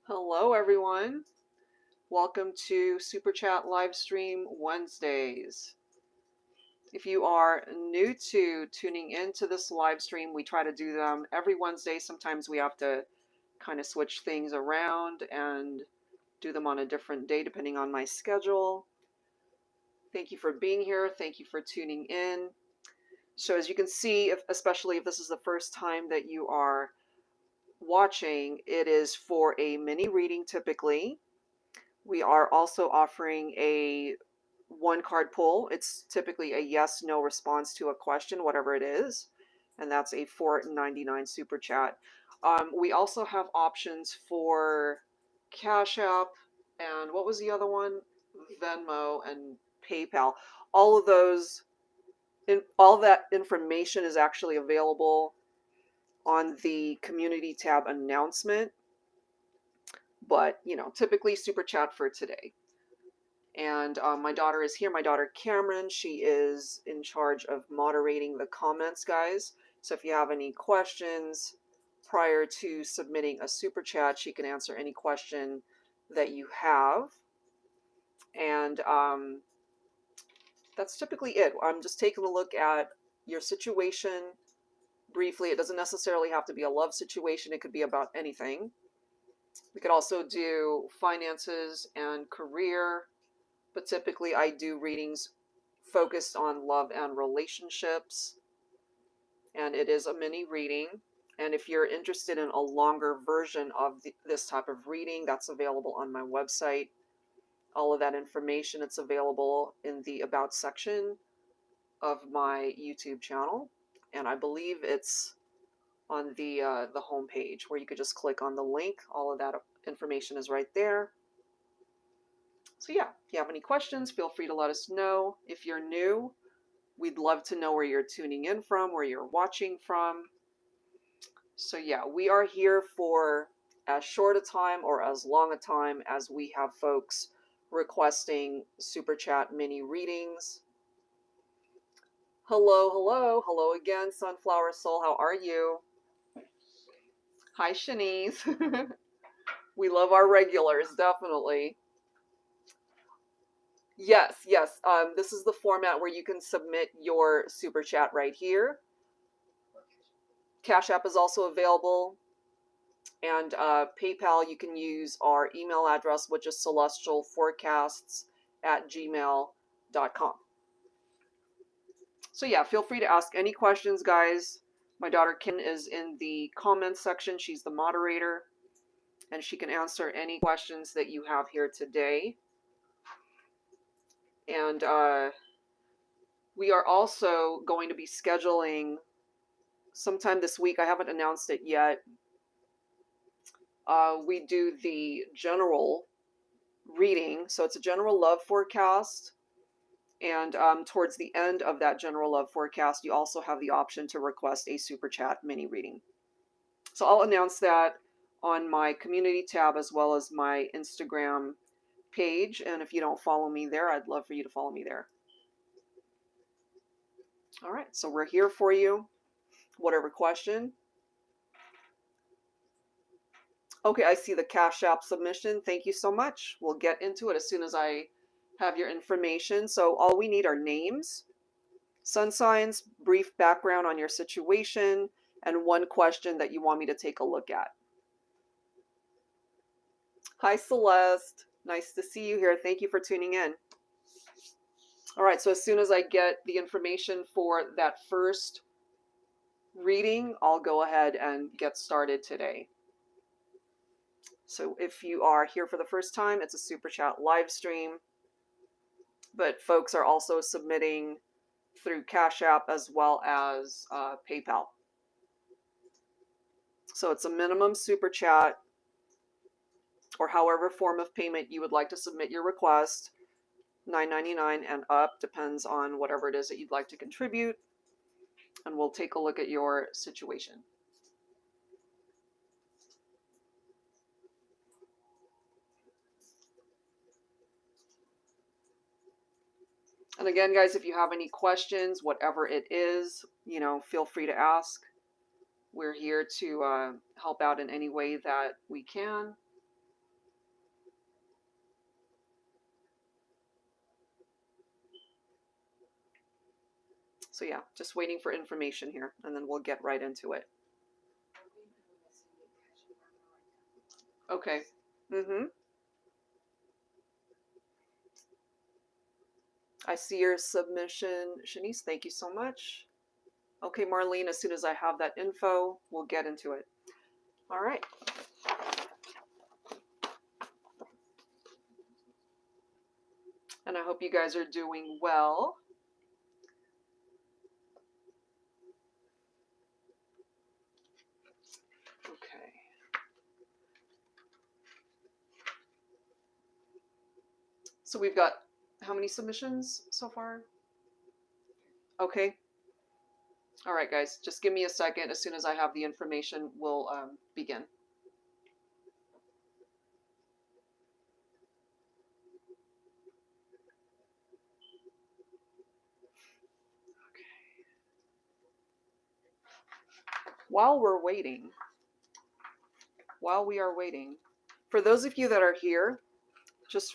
Hello, everyone. Welcome to Superchat Livestream Wednesdays. If you are new to tuning into this live stream, we try to do them every Wednesday. Sometimes we have to kind of switch things around and do them on a different day depending on my schedule. Thank you for being here. Thank you for tuning in. So as you can see, especially if this is the first time that you are watching, it is for a mini reading typically. We are also offering a one card pull. It's typically a yes, no response to a question, whatever it is. And that's a $4.99 super chat. We also have options for Cash App and what was the other one? Venmo and PayPal. All of those, all that information is actually available on the community tab announcement. But, you know, typically super chat for today. And my daughter is here. My daughter Cameron, she is in charge of moderating the comments, guys. So if you have any questions prior to submitting a super chat, she can answer any question that you have. And that's typically it. I'm just taking a look at your situation briefly. It doesn't necessarily have to be a love situation. It could be about anything. We could also do finances and career, but typically I do readings focused on love and relationships, and it is a mini reading. And if you're interested in a longer version of this type of reading, that's available on my website. All of that information, it's available in the About section of my YouTube channel, and I believe it's on the home page where you could just click on the link. All of that information is right there. So yeah, if you have any questions, feel free to let us know. If you're new, we'd love to know where you're tuning in from, where you're watching from. So yeah, we are here for as short a time or as long a time as we have folks requesting super chat mini readings. Hello, hello, hello again, Sunflower Soul. How are you? Hi, Shanice. We love our regulars, definitely. Yes, yes. This is the format where you can submit your super chat right here. Cash App is also available. And PayPal, you can use our email address, which is celestialforecasts@gmail.com. So yeah, feel free to ask any questions, guys. My daughter Kim is in the comments section. She's the moderator, and she can answer any questions that you have here today. And we are also going to be scheduling sometime this week. I haven't announced it yet. We do the general reading. So it's a general love forecast. And towards the end of that general love forecast, you also have the option to request a super chat mini reading. So I'll announce that on my community tab as well as my Instagram page. And if you don't follow me there, I'd love for you to follow me there. All right, so we're here for you. Whatever question. Okay, I see the Cash App submission. Thank you so much. We'll get into it as soon as I have your information. So all we need are names, sun signs, brief background on your situation, and one question that you want me to take a look at. Hi, Celeste. Nice to see you here. Thank you for tuning in. All right, so as soon as I get the information for that first reading, I'll go ahead and get started today. So if you are here for the first time, it's a super chat live stream, but folks are also submitting through Cash App as well as PayPal. So it's a minimum super chat or however form of payment you would like to submit your request, $9.99 and up, depends on whatever it is that you'd like to contribute, and we'll take a look at your situation. And again, guys, if you have any questions, whatever it is, you know, feel free to ask. We're here to help out in any way that we can. So yeah, just waiting for information here, and then we'll get right into it. Okay. I see your submission, Shanice. Thank you so much. Okay, Marlene, as soon as I have that info, we'll get into it. All right. And I hope you guys are doing well. Okay. So we've got how many submissions so far? Okay. All right, guys, just give me a second. As soon as I have the information, we'll begin. While we are waiting, for those of you that are here, this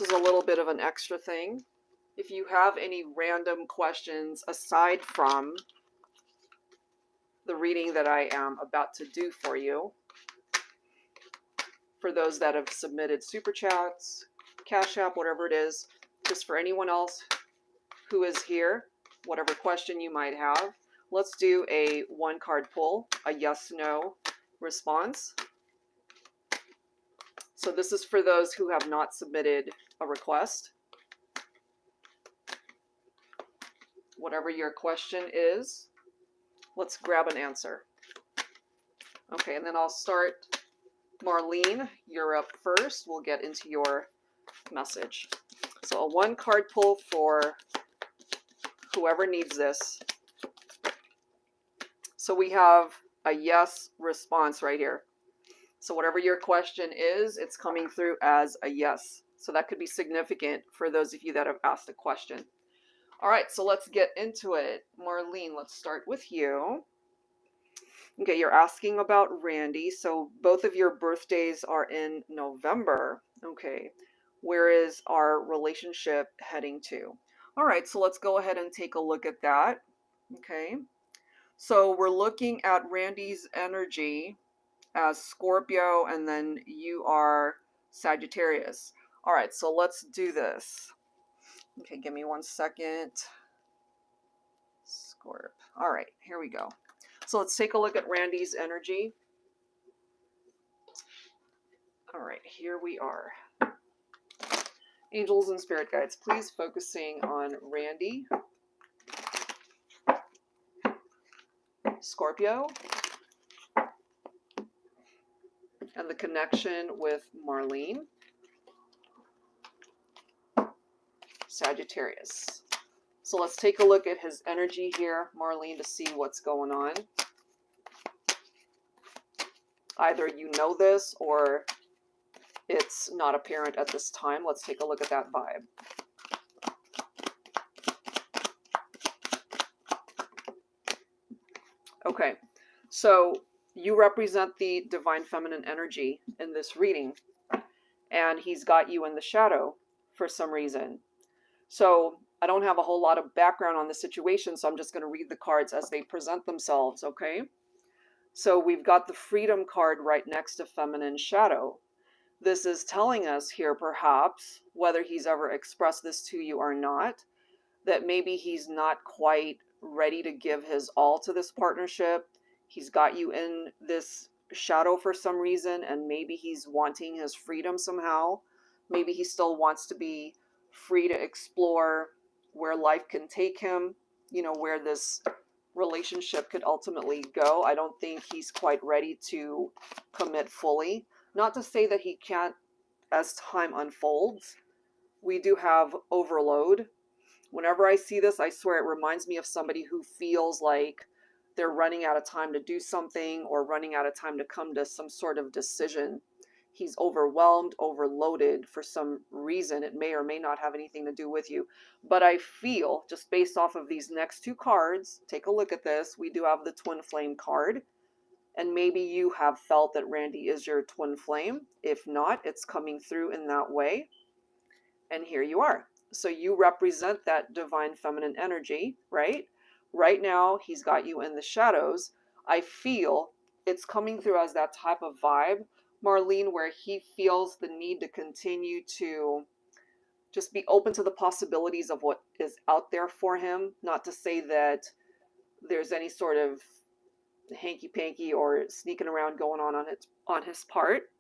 is a little bit of an extra thing. If you have any random questions aside from the reading that I am about to do for you, for those that have submitted super chats, Cash App, whatever it is, just for anyone else who is here, whatever question you might have, let's do a one card pull, a yes/no response. So this is for those who have not submitted a request. Whatever your question is, let's grab an answer. Okay, and then I'll start. Marlene, you're up first. We'll get into your message. So a one card pull for whoever needs this. So we have a yes response right here. So whatever your question is, it's coming through as a yes. So that could be significant for those of you that have asked a question. All right, so let's get into it. Marlene, let's start with you. Okay, you're asking about Randy. So both of your birthdays are in November. Okay, where is our relationship heading to? All right, so let's go ahead and take a look at that. Okay, so we're looking at Randy's energy as Scorpio, and then you are Sagittarius. All right, so let's do this. Okay, give me 1 second. Scorp. All right, here we go. So let's take a look at Randy's energy. All right, here we are. Angels and spirit guides, please focusing on Randy, Scorpio, and the connection with Marlene, Sagittarius. So let's take a look at his energy here, Marlene, to see what's going on. Either you know this or it's not apparent at this time. Let's take a look at that vibe. Okay, so you represent the divine feminine energy in this reading, and he's got you in the shadow for some reason. So I don't have a whole lot of background on the situation, so I'm just going to read the cards as they present themselves, okay? So we've got the Freedom card right next to feminine shadow. This is telling us here, perhaps, whether he's ever expressed this to you or not, that maybe he's not quite ready to give his all to this partnership. He's got you in this shadow for some reason, and maybe he's wanting his freedom somehow. Maybe he still wants to be free to explore where life can take him, you know, where this relationship could ultimately go. I don't think he's quite ready to commit fully. Not to say that he can't as time unfolds. We do have overload. Whenever I see this, I swear it reminds me of somebody who feels like they're running out of time to do something or running out of time to come to some sort of decision. He's overwhelmed, overloaded for some reason. It may or may not have anything to do with you. But I feel, just based off of these next two cards, take a look at this. We do have the Twin Flame card. And maybe you have felt that Randy is your twin flame. If not, it's coming through in that way. And here you are. So you represent that divine feminine energy, right? Right now, he's got you in the shadows. I feel it's coming through as that type of vibe, Marlene, where he feels the need to continue to just be open to the possibilities of what is out there for him. Not to say that there's any sort of hanky-panky or sneaking around going on his part,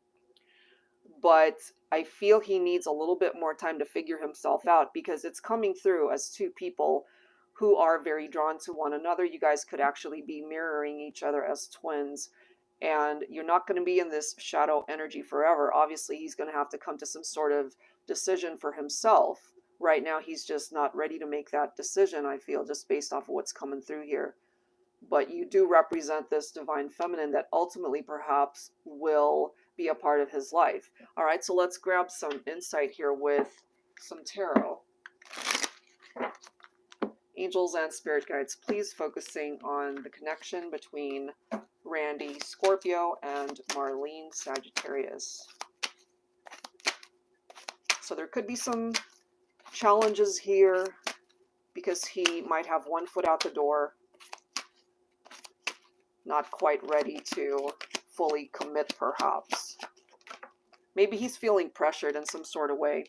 but I feel he needs a little bit more time to figure himself out, because it's coming through as two people who are very drawn to one another. You guys could actually be mirroring each other as twins, and you're not going to be in this shadow energy forever. Obviously, he's going to have to come to some sort of decision for himself. Right now, he's just not ready to make that decision, I feel, just based off of what's coming through here. But you do represent this divine feminine that ultimately perhaps will be a part of his life. All right, so let's grab some insight here with some tarot. Angels and spirit guides, please focusing on the connection between Randy, Scorpio, and Marlene, Sagittarius. So there could be some challenges here because he might have one foot out the door, not quite ready to fully commit perhaps. Maybe he's feeling pressured in some sort of way.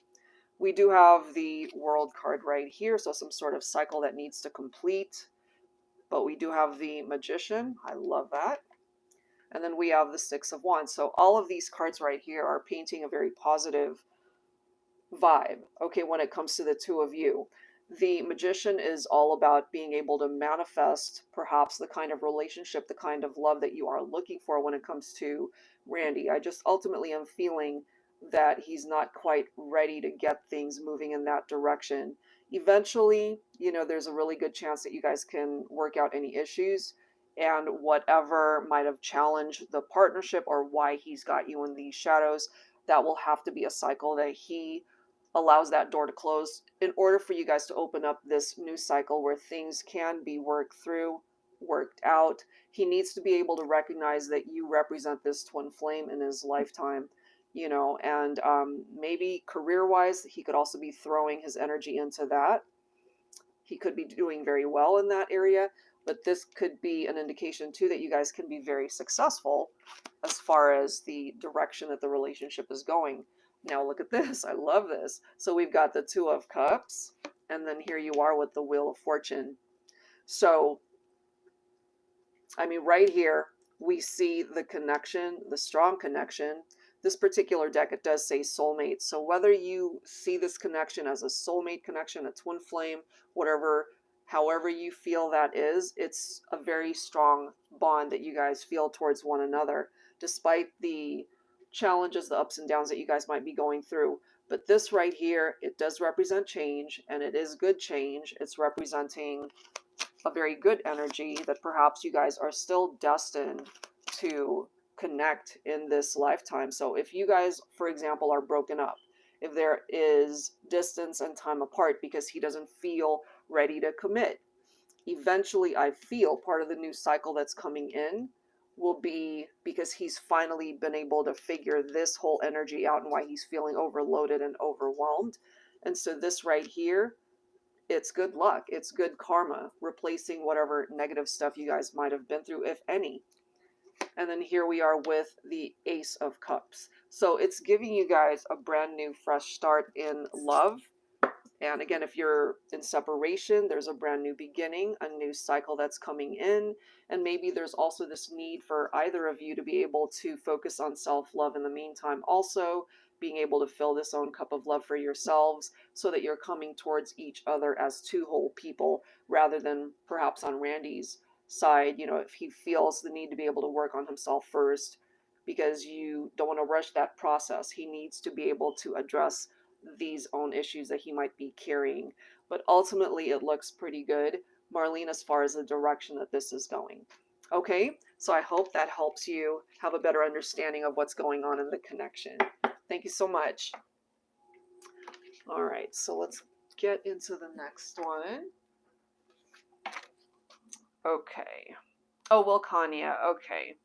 We do have the World card right here, so some sort of cycle that needs to complete. But we do have the Magician. I love that. And then we have the Six of Wands. So all of these cards right here are painting a very positive vibe, okay, when it comes to the two of you. The Magician is all about being able to manifest perhaps the kind of relationship, the kind of love that you are looking for when it comes to Randy. I just ultimately am feeling that he's not quite ready to get things moving in that direction. Eventually, you know, there's a really good chance that you guys can work out any issues, and whatever might have challenged the partnership or why he's got you in these shadows, that will have to be a cycle that he allows that door to close in order for you guys to open up this new cycle where things can be worked through, worked out. He needs to be able to recognize that you represent this twin flame in his lifetime, you know, and maybe career-wise, he could also be throwing his energy into that. He could be doing very well in that area, but this could be an indication too that you guys can be very successful as far as the direction that the relationship is going. Now look at this. I love this. So we've got the Two of Cups, and then here you are with the Wheel of Fortune. So, I mean, right here, we see the connection, the strong connection. This particular deck, it does say soulmate. So whether you see this connection as a soulmate connection, a twin flame, whatever, however you feel that is, it's a very strong bond that you guys feel towards one another, despite the challenges, the ups and downs that you guys might be going through. But this right here, it does represent change, and it is good change. It's representing a very good energy that perhaps you guys are still destined to connect in this lifetime. So if you guys, for example, are broken up, if there is distance and time apart because he doesn't feel ready to commit, eventually I feel part of the new cycle that's coming in will be because he's finally been able to figure this whole energy out and why he's feeling overloaded and overwhelmed. And so this right here, it's good luck. It's good karma, replacing whatever negative stuff you guys might have been through, if any. And then here we are with the Ace of Cups. So it's giving you guys a brand new, fresh start in love. And again, if you're in separation, there's a brand new beginning, a new cycle that's coming in. And maybe there's also this need for either of you to be able to focus on self-love in the meantime. Also, being able to fill this own cup of love for yourselves so that you're coming towards each other as two whole people, rather than perhaps on Randy's side, you know, if he feels the need to be able to work on himself first because you don't want to rush that process. He needs to be able to address these own issues that he might be carrying. But ultimately, it looks pretty good, Marlene, as far as the direction that this is going. Okay, so I hope that helps you have a better understanding of what's going on in the connection. Thank you so much. All right, so let's get into the next one. Okay. Oh, Wilcania. Okay.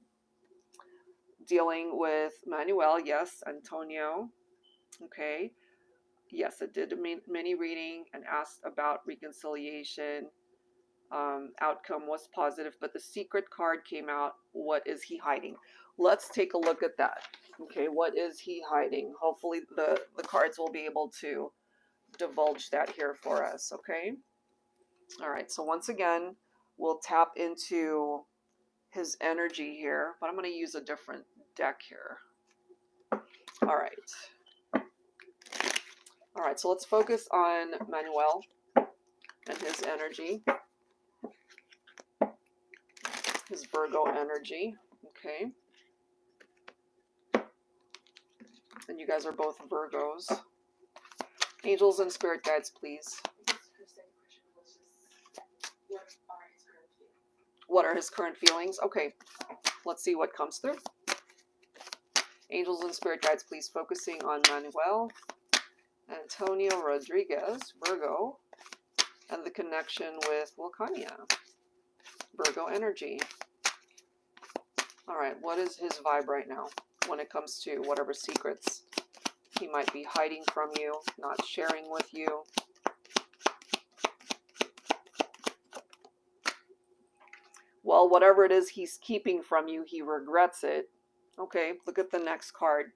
Dealing with Manuel. Yes, Antonio. Okay. Yes, it did a mini reading and asked about reconciliation. Outcome was positive, but the secret card came out. What is he hiding? Let's take a look at that. Okay, what is he hiding? Hopefully the cards will be able to divulge that here for us, okay? All right, so once again, we'll tap into his energy here, but I'm going to use a different deck here. All right. All right, so let's focus on Manuel and his energy, his Virgo energy, okay? And you guys are both Virgos. Angels and spirit guides, please. What are his current feelings? Okay, let's see what comes through. Angels and spirit guides, please, focusing on Manuel Antonio Rodriguez, Virgo, and the connection with Wilcania, Virgo energy. All right, what is his vibe right now when it comes to whatever secrets he might be hiding from you, not sharing with you? Well, whatever it is he's keeping from you, he regrets it. Okay, look at the next card.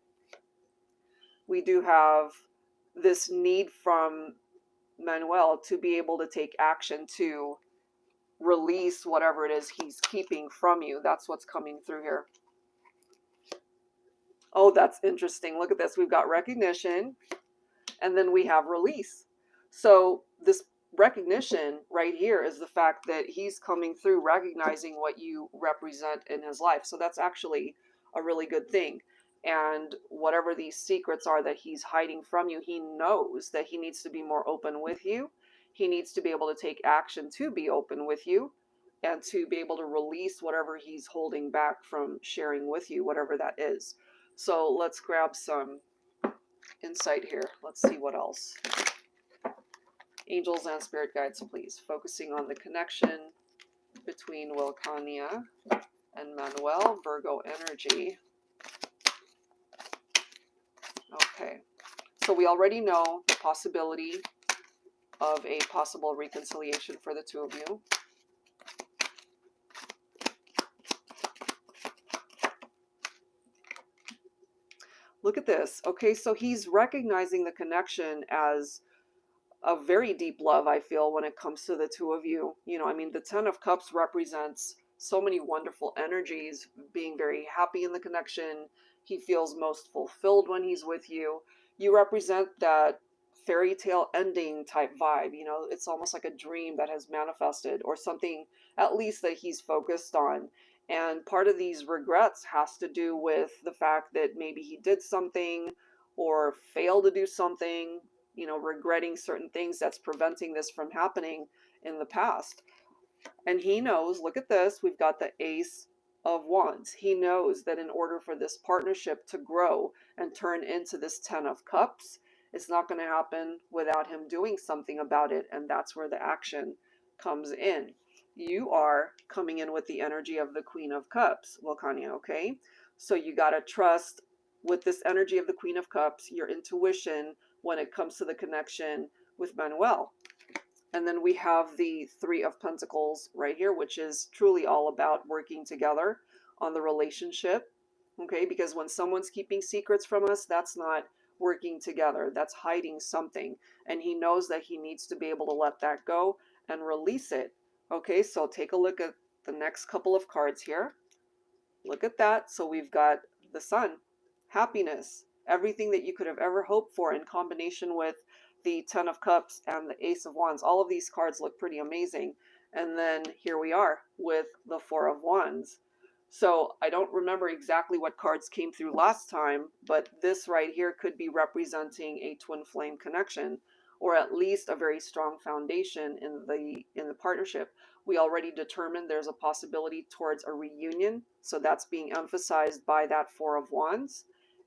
We do have this need from Manuel to be able to take action to release whatever it is he's keeping from you. That's what's coming through here. Oh, that's interesting. Look at this. We've got recognition, and then we have release. So this recognition right here is the fact that he's coming through recognizing what you represent in his life. So that's actually a really good thing. And whatever these secrets are that he's hiding from you, he knows that he needs to be more open with you. He needs to be able to take action to be open with you and to be able to release whatever he's holding back from sharing with you, whatever that is. So let's grab some insight here. Let's see what else. Angels and spirit guides, please, focusing on the connection between Wilcania and Manuel, Virgo energy. Okay, so we already know the possibility of a possible reconciliation for the two of you. Look at this. Okay, so he's recognizing the connection as a very deep love, I feel, when it comes to the two of you. You know, I mean, the Ten of Cups represents so many wonderful energies, being very happy in the connection. He feels most fulfilled when he's with you. You represent that fairy tale ending type vibe. You know, it's almost like a dream that has manifested, or something at least that he's focused on. And part of these regrets has to do with the fact that maybe he did something or failed to do something, you know, regretting certain things that's preventing this from happening in the past. And he knows, look at this, we've got the Ace of Wands. He knows that in order for this partnership to grow and turn into this Ten of Cups, it's not going to happen without him doing something about it. And that's where the action comes in. You are coming in with the energy of the Queen of Cups, Wilcania, okay? So you got to trust with this energy of the Queen of Cups, your intuition when it comes to the connection with Manuel. And then we have the Three of Pentacles right here, which is truly all about working together on the relationship, okay? Because when someone's keeping secrets from us, that's not working together. That's hiding something. And he knows that he needs to be able to let that go and release it. Okay, so take a look at the next couple of cards here. Look at that. So we've got the Sun, happiness, everything that you could have ever hoped for in combination with the Ten of Cups and the Ace of Wands. All of these cards look pretty amazing. And then here we are with the Four of Wands. So I don't remember exactly what cards came through last time, but this right here could be representing a twin flame connection, or at least a very strong foundation in the partnership. We already determined there's a possibility towards a reunion, so that's being emphasized by that Four of Wands,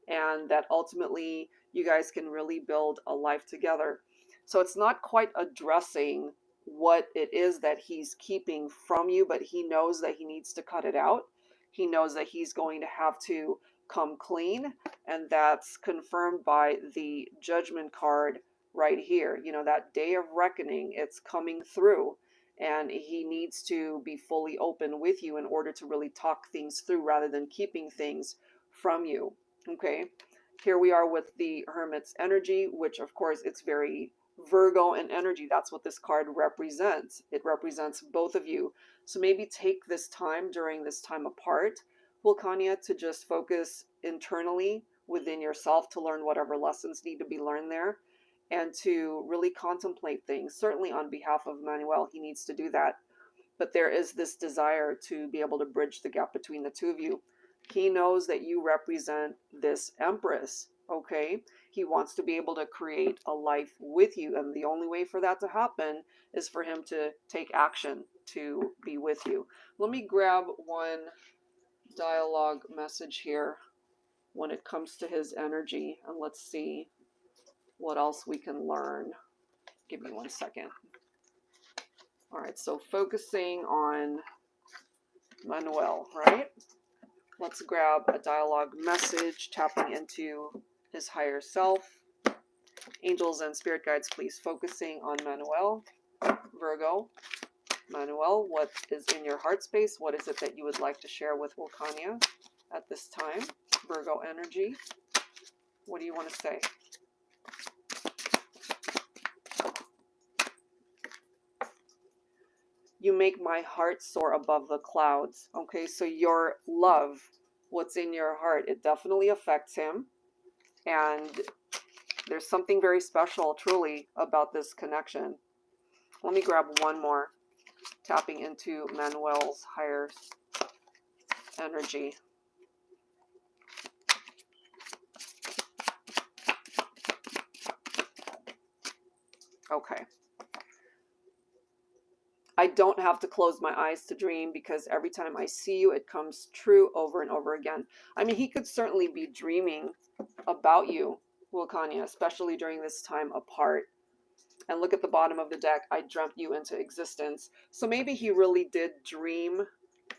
and that ultimately you guys can really build a life together. So it's not quite addressing what it is that he's keeping from you, but he knows that he needs to cut it out. He knows that he's going to have to come clean, and that's confirmed by the Judgment card right here. You know, that day of reckoning, it's coming through. And he needs to be fully open with you in order to really talk things through rather than keeping things from you. Okay. Here we are with the Hermit's energy, which of course it's very Virgo in energy. That's what this card represents. It represents both of you. So maybe take this time during this time apart, Vulcania, to just focus internally within yourself to learn whatever lessons need to be learned there, and to really contemplate things. Certainly on behalf of Manuel, he needs to do that. But there is this desire to be able to bridge the gap between the two of you. He knows that you represent this Empress, okay? He wants to be able to create a life with you. And the only way for that to happen is for him to take action to be with you. Let me grab one dialogue message here when it comes to his energy, and let's see what else we can learn. Give me 1 second. All right, so focusing on Manuel, right? Let's grab a dialogue message, tapping into his higher self. Angels and spirit guides, please, focusing on Manuel. Virgo, Manuel, what is in your heart space? What is it that you would like to share with Vulcania at this time? Virgo energy, what do you want to say? You make my heart soar above the clouds. Okay, so your love, what's in your heart, it definitely affects him. And there's something very special, truly, about this connection. Let me grab one more, tapping into Manuel's higher energy. Okay. I don't have to close my eyes to dream, because every time I see you, it comes true over and over again. I mean, he could certainly be dreaming about you, Vulcania, especially during this time apart. And look at the bottom of the deck. I dreamt you into existence. So maybe he really did dream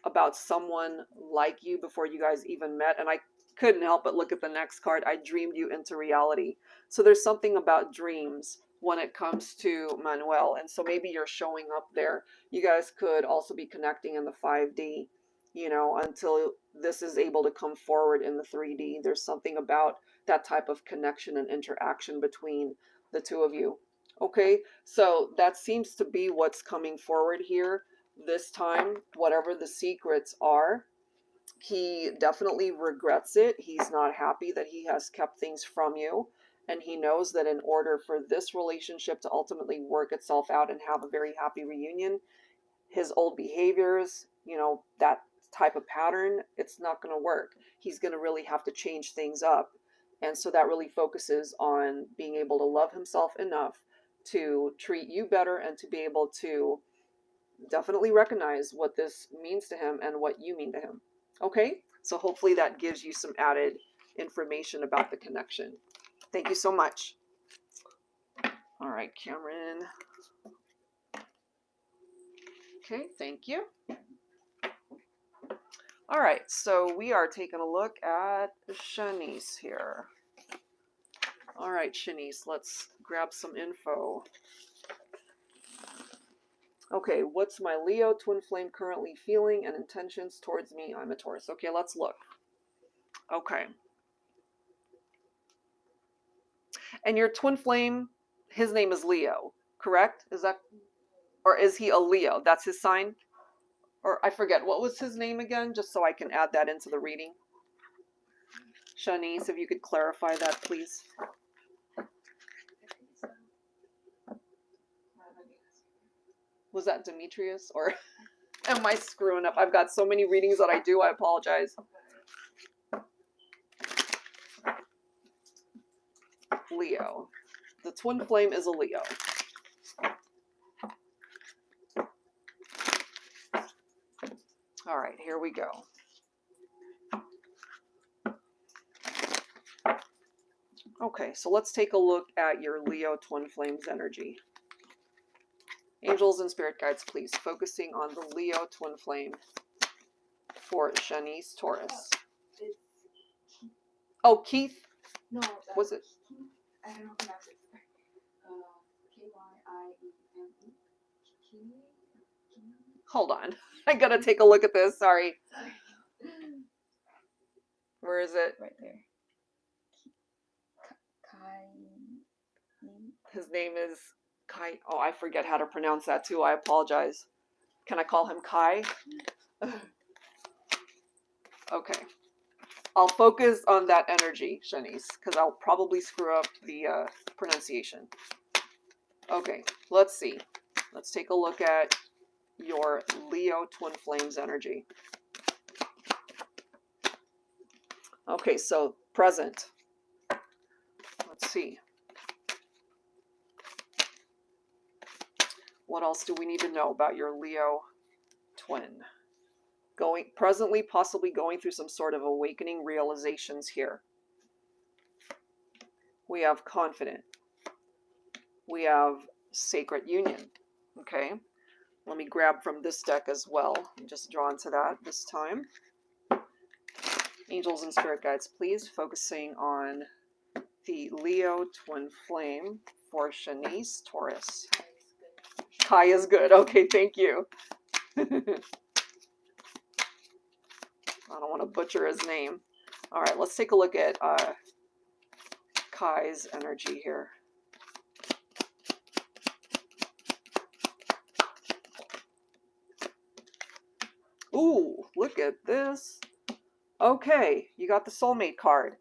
about someone like you before you guys even met. And I couldn't help but look at the next card. I dreamed you into reality. So there's something about dreams when it comes to Manuel. And so maybe you're showing up there. You guys could also be connecting in the 5D, you know, until this is able to come forward in the 3D. There's something about that type of connection and interaction between the two of you. Okay, so that seems to be what's coming forward here this time. Whatever the secrets are, he definitely regrets it. He's not happy that he has kept things from you. And he knows that in order for this relationship to ultimately work itself out and have a very happy reunion, his old behaviors, you know, that type of pattern, it's not going to work. He's going to really have to change things up. And so that really focuses on being able to love himself enough to treat you better and to be able to definitely recognize what this means to him and what you mean to him. Okay? So hopefully that gives you some added information about the connection. Thank you so much. All right, Cameron. Okay, thank you. All right, so we are taking a look at Shanice here. All right, Shanice, let's grab some info. Okay, what's my Leo twin flame currently feeling and intentions towards me? I'm a Taurus. Okay, let's look. Okay. And your twin flame, his name is Leo, correct? Is that, or is he a Leo? That's his sign? Or I forget, what was his name again? Just so I can add that into the reading. Shanice, if you could clarify that, please. Was that Demetrius, or am I screwing up? I've got so many readings that I do. I apologize. Leo. The twin flame is a Leo. All right, here we go. Okay, so let's take a look at your Leo twin flames energy. Angels and spirit guides, please, focusing on the Leo twin flame for Shanice Taurus. Oh, Keith? No. Was it? I don't know if that's it. Hold on. I gotta take a look at this. Sorry. Where is it? Right there. Kai. His name is Kai. Oh, I forget how to pronounce that too. I apologize. Can I call him Kai? Okay. I'll focus on that energy, Shanice, because I'll probably screw up the pronunciation. Okay, let's see. Let's take a look at your Leo Twin Flames energy. Okay, so present. Let's see. What else do we need to know about your Leo twin? Presently, possibly going through some sort of awakening realizations here. We have confident. We have sacred union. Okay, let me grab from this deck as well. I'm just drawn to that this time. Angels and spirit guides, please, focusing on the Leo twin flame for Shanice Taurus. Kai is good. Okay, thank you. I don't want to butcher his name. All right, let's take a look at Kai's energy here. Ooh, look at this. Okay, you got the soulmate card.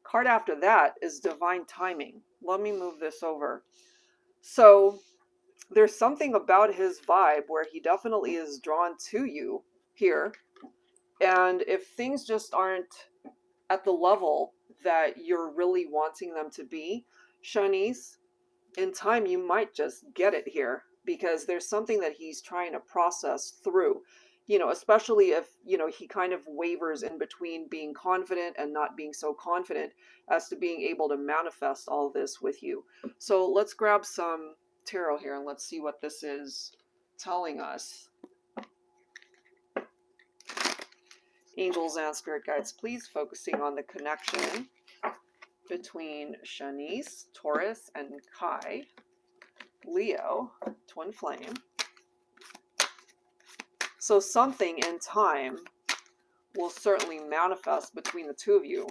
Card after that is divine timing. Let me move this over. So there's something about his vibe where he definitely is drawn to you here. And if things just aren't at the level that you're really wanting them to be, Shanice, in time you might just get it here, because there's something that he's trying to process through. You know, especially if, you know, he kind of wavers in between being confident and not being so confident as to being able to manifest all this with you. So let's grab some tarot here and let's see what this is telling us. Angels and spirit guides, please, focusing on the connection between Shanice, Taurus, and Kai, Leo, twin flame. So something in time will certainly manifest between the two of you.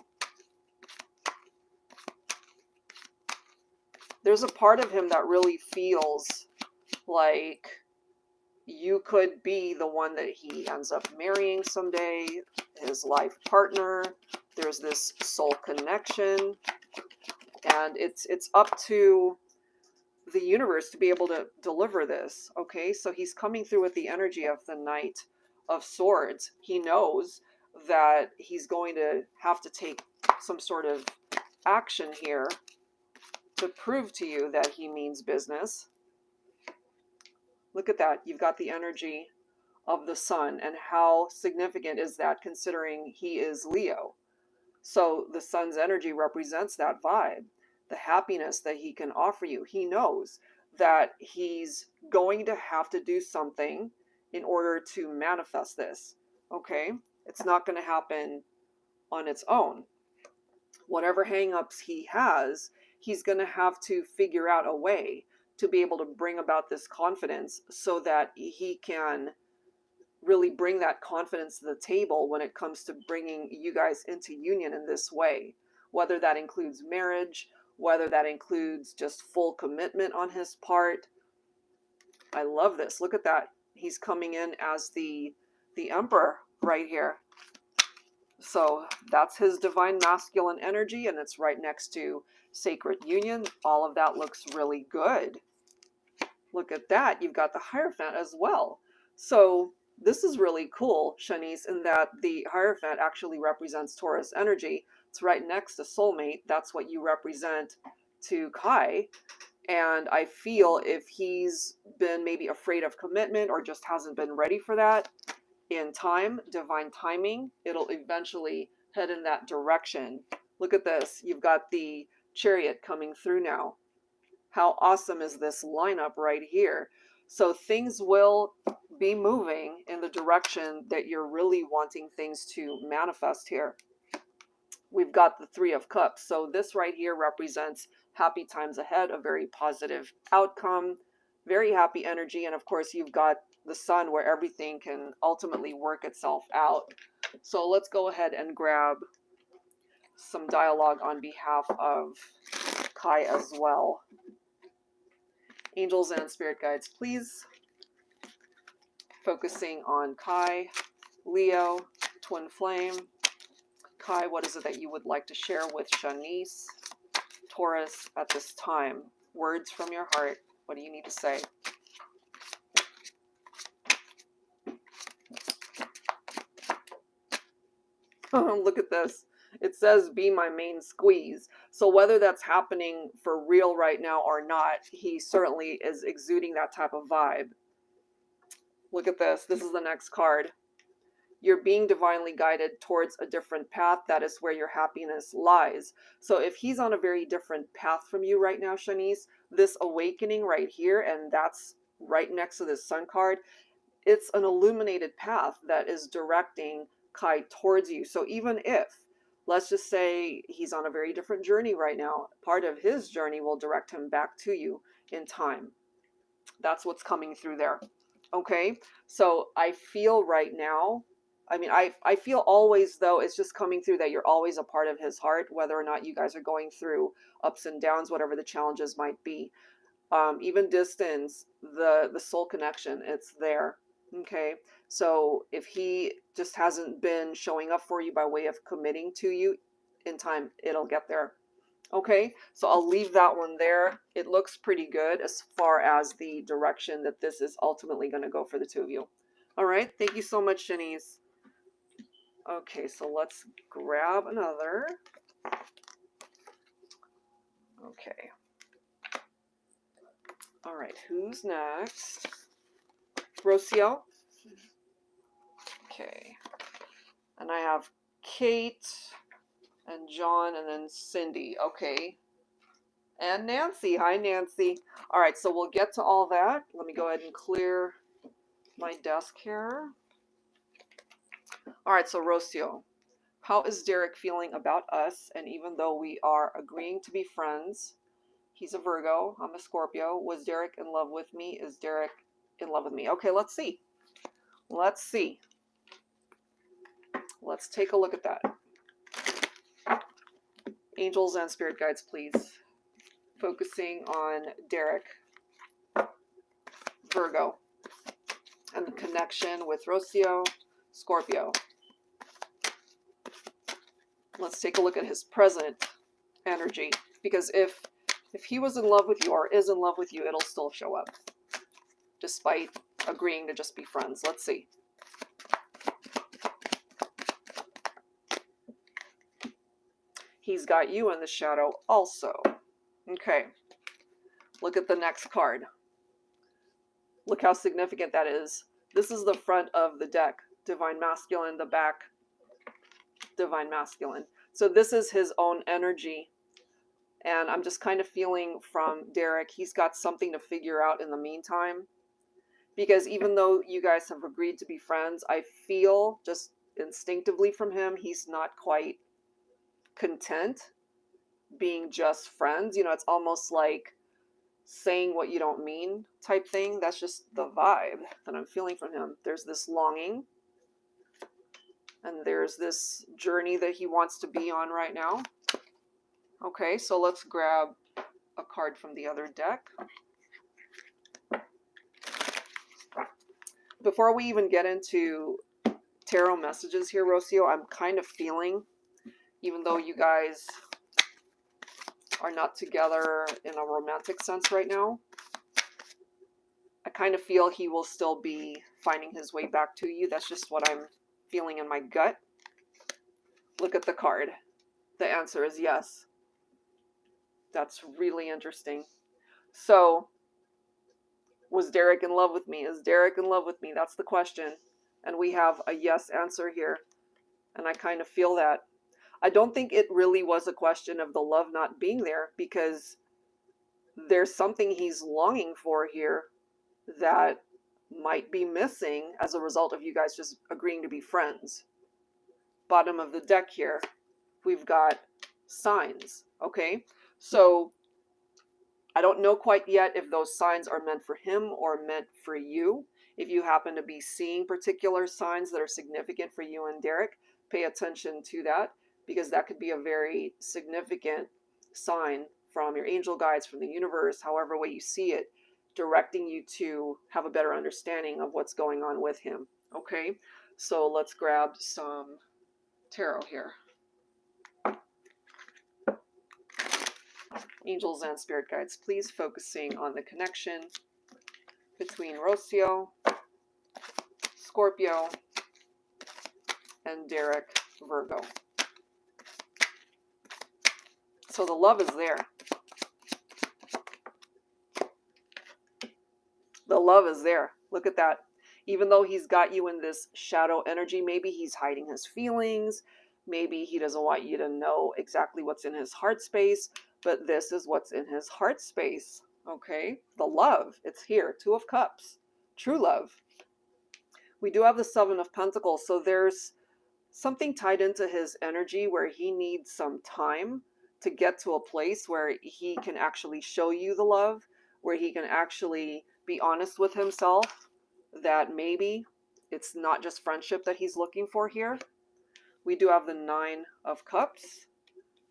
There's a part of him that really feels like you could be the one that he ends up marrying someday, his life partner. There's this soul connection, and it's up to the universe to be able to deliver this. Okay, so he's coming through with the energy of the Knight of Swords. He knows that he's going to have to take some sort of action here to prove to you that he means business. Look at that. You've got the energy of the sun, and how significant is that considering he is Leo? So the sun's energy represents that vibe, the happiness that he can offer you. He knows that he's going to have to do something in order to manifest this. Okay? It's not going to happen on its own. Whatever hang-ups he has, he's going to have to figure out a way to be able to bring about this confidence so that he can really bring that confidence to the table when it comes to bringing you guys into union in this way. Whether that includes marriage, whether that includes just full commitment on his part. I love this. Look at that. He's coming in as the Emperor right here. So that's his divine masculine energy, and it's right next to sacred union. All of that looks really good. Look at that. You've got the Hierophant as well. So this is really cool, Shanice, in that the Hierophant actually represents Taurus energy. It's right next to soulmate. That's what you represent to Kai. And I feel if he's been maybe afraid of commitment or just hasn't been ready for that, in time, divine timing, it'll eventually head in that direction. Look at this. You've got the Chariot coming through now. How awesome is this lineup right here? So things will be moving in the direction that you're really wanting things to manifest here. we've got the Three of Cups. So this right here represents happy times ahead, a very positive outcome, very happy energy. And of course, you've got the Sun where everything can ultimately work itself out. So let's go ahead and grab some dialogue on behalf of Kai as well. Angels and spirit guides, please. Focusing on Kai, Leo, twin flame. Kai, what is it that you would like to share with Shanice, Taurus, at this time? Words from your heart. What do you need to say? Look at this. It says, be my main squeeze. So whether that's happening for real right now or not, he certainly is exuding that type of vibe. Look at this. This is the next card. You're being divinely guided towards a different path. That is where your happiness lies. So if he's on a very different path from you right now, Shanice, this awakening right here, and that's right next to this Sun card, it's an illuminated path that is directing Kai towards you. So even if, let's just say he's on a very different journey right now, part of his journey will direct him back to you in time. That's what's coming through there. Okay, so I feel right now, I mean, I feel always, though, it's just coming through that you're always a part of his heart, whether or not you guys are going through ups and downs, whatever the challenges might be. Even distance, the soul connection, it's there. Okay, so if he just hasn't been showing up for you by way of committing to you in time, it'll get there. Okay, so I'll leave that one there. It looks pretty good as far as the direction that this is ultimately going to go for the two of you. All right, thank you so much, Shanice. Okay, so let's grab another. Okay. All right, who's next? Rocio. Okay. And I have Kate and John and then Cindy. Okay. And Nancy. Hi, Nancy. All right, so we'll get to all that. Let me go ahead and clear my desk here. All right, so Rocio, how is Derek feeling about us? And even though we are agreeing to be friends, he's a Virgo, I'm a Scorpio. Was Derek in love with me? Is Derek in love with me? Okay, let's see. Let's see. Let's take a look at that. Angels and spirit guides, please. Focusing on Derek, Virgo, and the connection with Rocio, Scorpio. Let's take a look at his present energy, because if he was in love with you or is in love with you, it'll still show up, despite agreeing to just be friends. Let's see. He's got you in the shadow also. Okay. Look at the next card. Look how significant that is. This is the front of the deck. Divine Masculine, the back, Divine Masculine. So this is his own energy. And I'm just kind of feeling from Derek, he's got something to figure out in the meantime. Because even though you guys have agreed to be friends, I feel just instinctively from him, he's not quite content being just friends. You know, it's almost like saying what you don't mean type thing. That's just the vibe that I'm feeling from him. There's this longing. And there's this journey that he wants to be on right now. Okay, so let's grab a card from the other deck. Before we even get into tarot messages here, Rocio, I'm kind of feeling, even though you guys are not together in a romantic sense right now, I kind of feel he will still be finding his way back to you. That's just what I'm feeling in my gut. Look at the card. The answer is yes. That's really interesting. So, was Derek in love with me? Is Derek in love with me? That's the question. And we have a yes answer here. And I kind of feel that. I don't think it really was a question of the love not being there, because there's something he's longing for here that might be missing as a result of you guys just agreeing to be friends. Bottom of the deck here. we've got signs, okay? So I don't know quite yet if those signs are meant for him or meant for you. If you happen to be seeing particular signs that are significant for you and Derek, pay attention to that, because that could be a very significant sign from your angel guides, from the universe, however way you see it, directing you to have a better understanding of what's going on with him. Okay, so let's grab some tarot here. Angels and spirit guides, please focusing on the connection between Rocio, Scorpio, and Derek, Virgo. So the love is there. The love is there. Look at that. Even though he's got you in this shadow energy, maybe he's hiding his feelings. Maybe he doesn't want you to know exactly what's in his heart space, but this is what's in his heart space. Okay? The love, it's here. Two of Cups. True love. We do have the Seven of Pentacles, so there's something tied into his energy where he needs some time to get to a place where he can actually show you the love, where he can actually be honest with himself that maybe it's not just friendship that he's looking for here. We do have the Nine of Cups.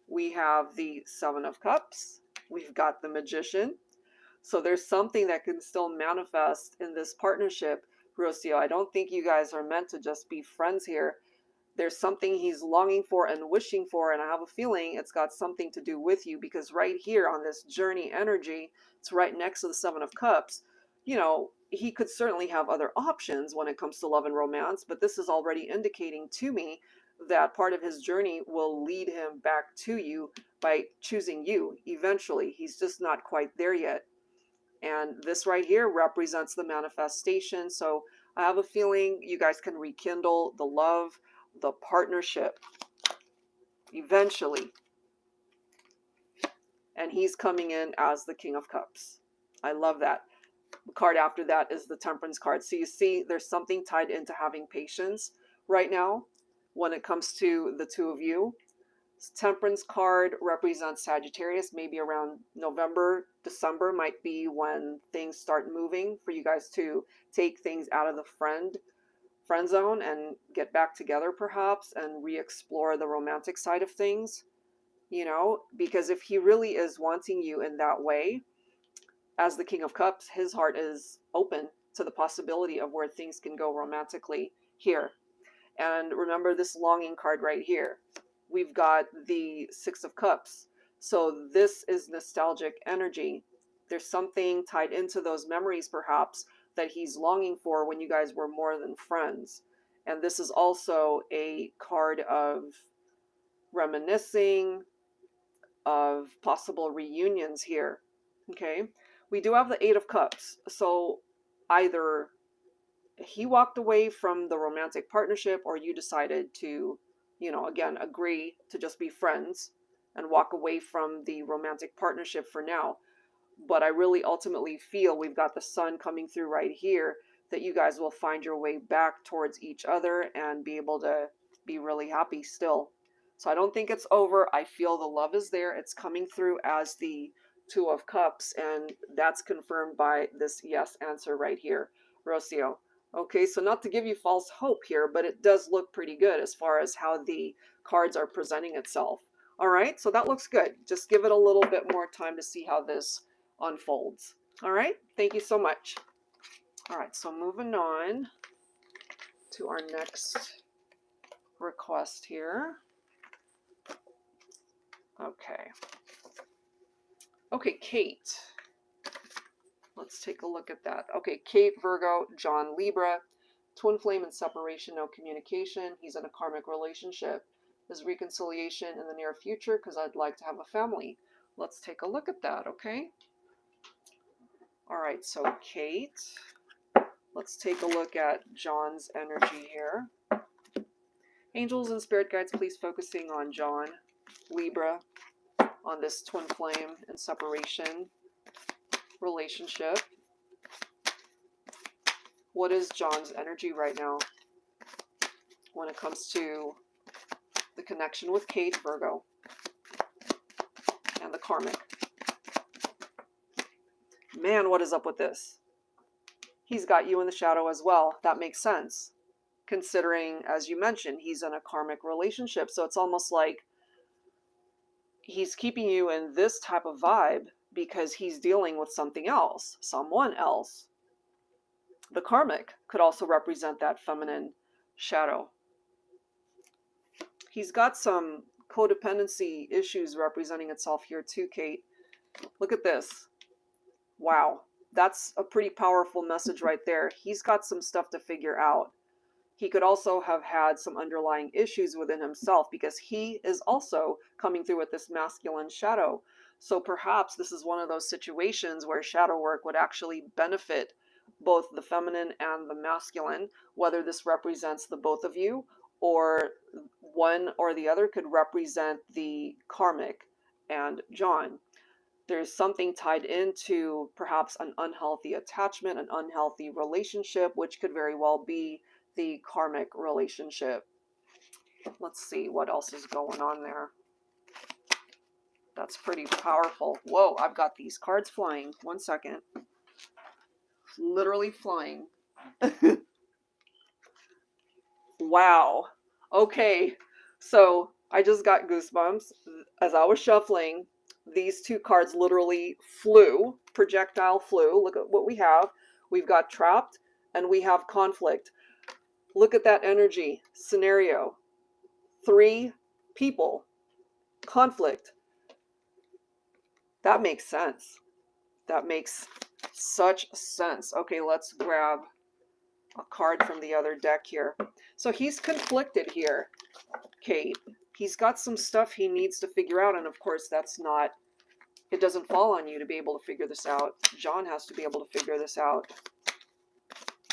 We have the Seven of Cups. We've got the Magician. So there's something that can still manifest in this partnership, Rocio. I don't think you guys are meant to just be friends here. There's something he's longing for and wishing for, and I have a feeling it's got something to do with you, because right here on this journey energy, it's right next to the Seven of Cups. You know, he could certainly have other options when it comes to love and romance, but this is already indicating to me that part of his journey will lead him back to you by choosing you eventually. He's just not quite there yet. And this right here represents the manifestation. So I have a feeling you guys can rekindle the love, the partnership eventually. And he's coming in as the King of Cups. I love that. The card after that is the Temperance card. So you see there's something tied into having patience right now when it comes to the two of you. Temperance card represents Sagittarius. Maybe around November, December might be when things start moving for you guys to take things out of the friend zone and get back together perhaps and re-explore the romantic side of things, you know, because if he really is wanting you in that way as the King of Cups, his heart is open to the possibility of where things can go romantically here. And remember this longing card right here. We've got the Six of Cups. So this is nostalgic energy. There's something tied into those memories perhaps that he's longing for when you guys were more than friends. And this is also a card of reminiscing, of possible reunions here. Okay, we do have the Eight of Cups. So either he walked away from the romantic partnership, or you decided to, you know, again, agree to just be friends and walk away from the romantic partnership for now. But I really ultimately feel we've got the Sun coming through right here, that you guys will find your way back towards each other and be able to be really happy still. So I don't think it's over. I feel the love is there. It's coming through as the Two of Cups, and that's confirmed by this yes answer right here, Rocio. Okay, so not to give you false hope here, but it does look pretty good as far as how the cards are presenting itself. All right, so that looks good. Just give it a little bit more time to see how this unfolds. All right, thank you so much. All right, so moving on to our next request here. Okay. Okay, Kate. Let's take a look at that. Okay, Kate, Virgo, John, Libra, twin flame and separation, no communication. He's in a karmic relationship. Is reconciliation in the near future because I'd like to have a family. Let's take a look at that, okay? All right, so Kate, let's take a look at John's energy here. Angels and spirit guides, please focusing on John, Libra, on this twin flame and separation relationship. What is John's energy right now when it comes to the connection with Kate, Virgo, and the karmic. Man, what is up with this? He's got you in the shadow as well. That makes sense, considering, as you mentioned, he's in a karmic relationship. So it's almost like he's keeping you in this type of vibe because he's dealing with something else, someone else. The karmic could also represent that feminine shadow. He's got some codependency issues representing itself here too, Kate. Look at this. Wow. That's a pretty powerful message right there. He's got some stuff to figure out. He could also have had some underlying issues within himself because he is also coming through with this masculine shadow. So perhaps this is one of those situations where shadow work would actually benefit both the feminine and the masculine, whether this represents the both of you or one or the other could represent the karmic and John. There's something tied into perhaps an unhealthy attachment, an unhealthy relationship, which could very well be the karmic relationship. Let's see what else is going on there. That's pretty powerful. Whoa, I've got these cards flying. 1 second. Literally flying. Wow. Okay, so I just got goosebumps as I was shuffling. These two cards literally flew, projectile flew. Look at what we have. We've got trapped and we have conflict. Look at that energy scenario. 3 people, conflict. That makes sense. That makes such sense. Okay, let's grab a card from the other deck here. So he's conflicted here, Kate. He's got some stuff he needs to figure out, and of course that's not, it doesn't fall on you to be able to figure this out. John has to be able to figure this out.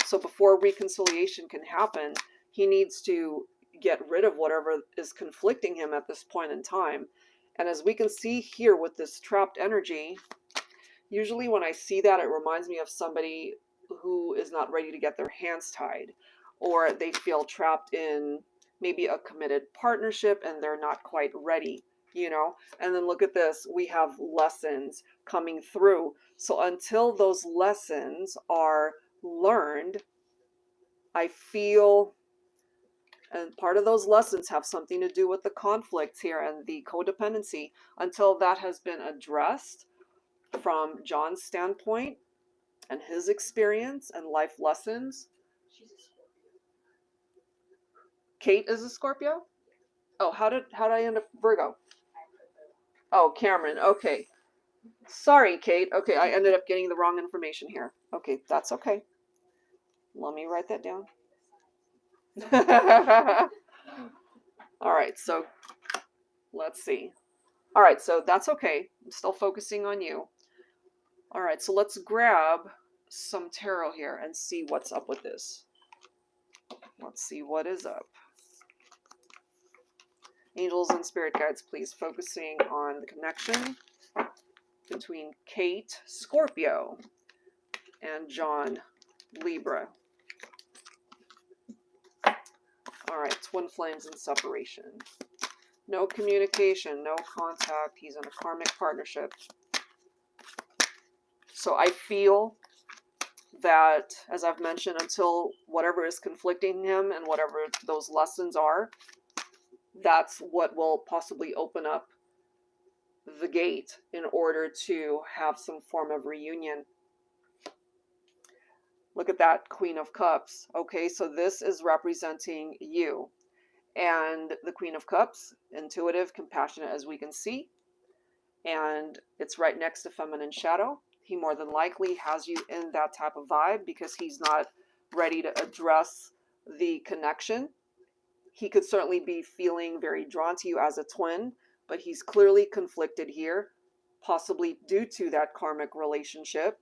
So before reconciliation can happen, he needs to get rid of whatever is conflicting him at this point in time. And as we can see here with this trapped energy, usually when I see that, it reminds me of somebody who is not ready to get their hands tied, or they feel trapped in maybe a committed partnership and they're not quite ready, you know. And then look at this, we have lessons coming through. So until those lessons are learned, I feel, and part of those lessons have something to do with the conflicts here and the codependency, until that has been addressed from John's standpoint and his experience and life lessons. Kate is a Scorpio? Oh, how did I end up Virgo? Oh, Cameron. Okay. Sorry, Kate. Okay, I ended up getting the wrong information here. Okay, that's okay. Let me write that down. All right, so let's see. All right, so that's okay. I'm still focusing on you. All right, so let's grab some tarot here and see what's up with this. Let's see what is up. Angels and spirit guides, please, focusing on the connection between Kate, Scorpio, and John, Libra. All right, twin flames and separation. No communication, no contact. He's in a karmic partnership. So I feel that, as I've mentioned, until whatever is conflicting him and whatever those lessons are, that's what will possibly open up the gate in order to have some form of reunion. Look at that Queen of Cups. Okay, so this is representing you. And the Queen of Cups, intuitive, compassionate, as we can see. And it's right next to feminine shadow. He more than likely has you in that type of vibe because he's not ready to address the connection. He could certainly be feeling very drawn to you as a twin, but he's clearly conflicted here, possibly due to that karmic relationship.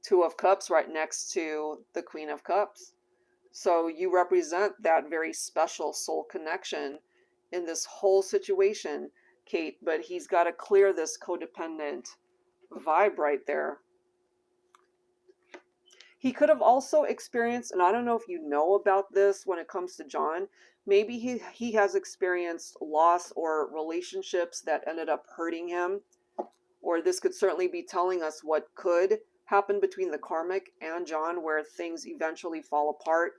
2 of Cups right next to the Queen of Cups. So you represent that very special soul connection in this whole situation, Kate, but he's got to clear this codependent vibe right there. He could have also experienced, and I don't know if you know about this when it comes to John, maybe he has experienced loss or relationships that ended up hurting him, or this could certainly be telling us what could happen between the karmic and John, where things eventually fall apart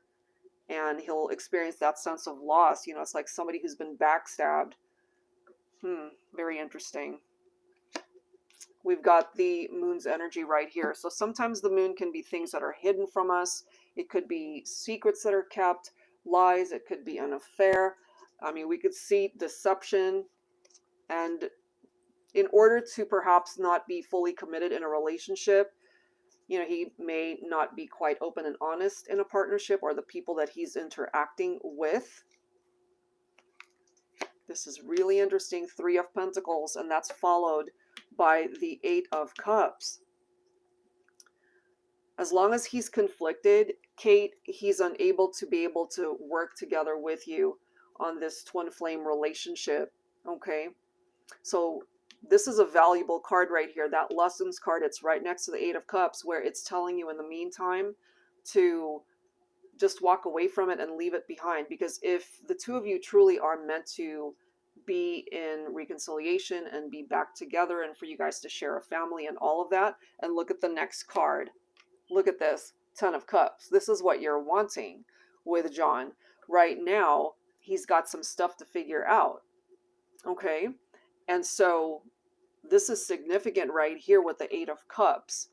and he'll experience that sense of loss. You know, it's like somebody who's been backstabbed. Very interesting. We've got the moon's energy right here. So sometimes the moon can be things that are hidden from us. It could be secrets that are kept, lies. It could be an affair. I mean, we could see deception. And in order to perhaps not be fully committed in a relationship, you know, he may not be quite open and honest in a partnership or the people that he's interacting with. This is really interesting. 3 of Pentacles, and that's followed by the 8 of Cups. As long as he's conflicted, Kate, he's unable to be able to work together with you on this twin flame relationship. Okay, so this is a valuable card right here. That lessons card, it's right next to the 8 of Cups, where it's telling you in the meantime to just walk away from it and leave it behind. Because if the two of you truly are meant to be in reconciliation and be back together and for you guys to share a family and all of that, and look at the next card. Look at this, 10 of Cups. This is what you're wanting with John. Right now, he's got some stuff to figure out. Okay? And so this is significant right here with the 8 of Cups.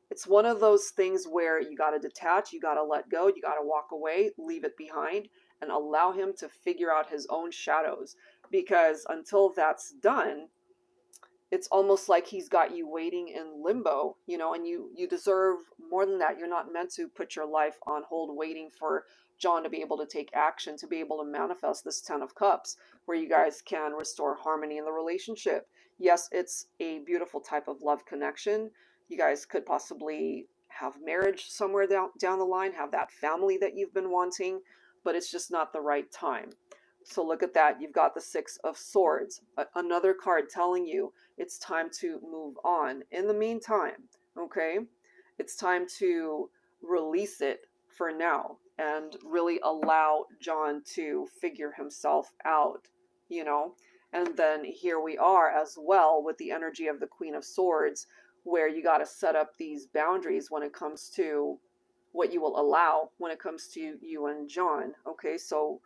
It's one of those things where you got to detach, you got to let go, you got to walk away, leave it behind, and allow him to figure out his own shadows. Because until that's done, it's almost like he's got you waiting in limbo, you know, and you deserve more than that. You're not meant to put your life on hold waiting for John to be able to take action, to be able to manifest this 10 of Cups, where you guys can restore harmony in the relationship. Yes, it's a beautiful type of love connection. You guys could possibly have marriage somewhere down the line, have that family that you've been wanting, but it's just not the right time. So look at that. You've got the 6 of Swords, another card telling you it's time to move on. In the meantime, okay, it's time to release it for now and really allow John to figure himself out, you know. And then here we are as well with the energy of the Queen of Swords, where you got to set up these boundaries when it comes to what you will allow when it comes to you and John. Okay, so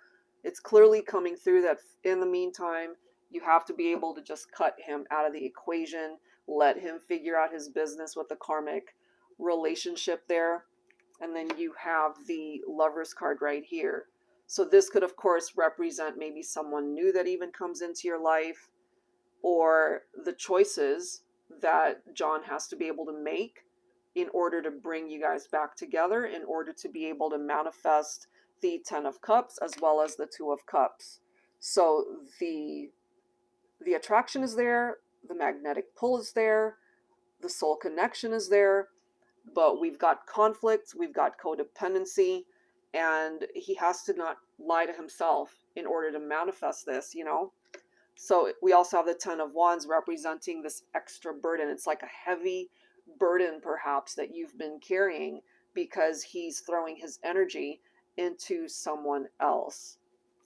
it's clearly coming through that in the meantime, you have to be able to just cut him out of the equation, let him figure out his business with the karmic relationship there. And then you have the Lover's card right here. So this could, of course, represent maybe someone new that even comes into your life, or the choices that John has to be able to make in order to bring you guys back together, in order to be able to manifest the 10 of Cups as well as the 2 of Cups. So the attraction is there, the magnetic pull is there, the soul connection is there, but we've got conflict, we've got codependency, and he has to not lie to himself in order to manifest this, you know. So we also have the 10 of Wands representing this extra burden. It's like a heavy burden perhaps that you've been carrying because he's throwing his energy into someone else.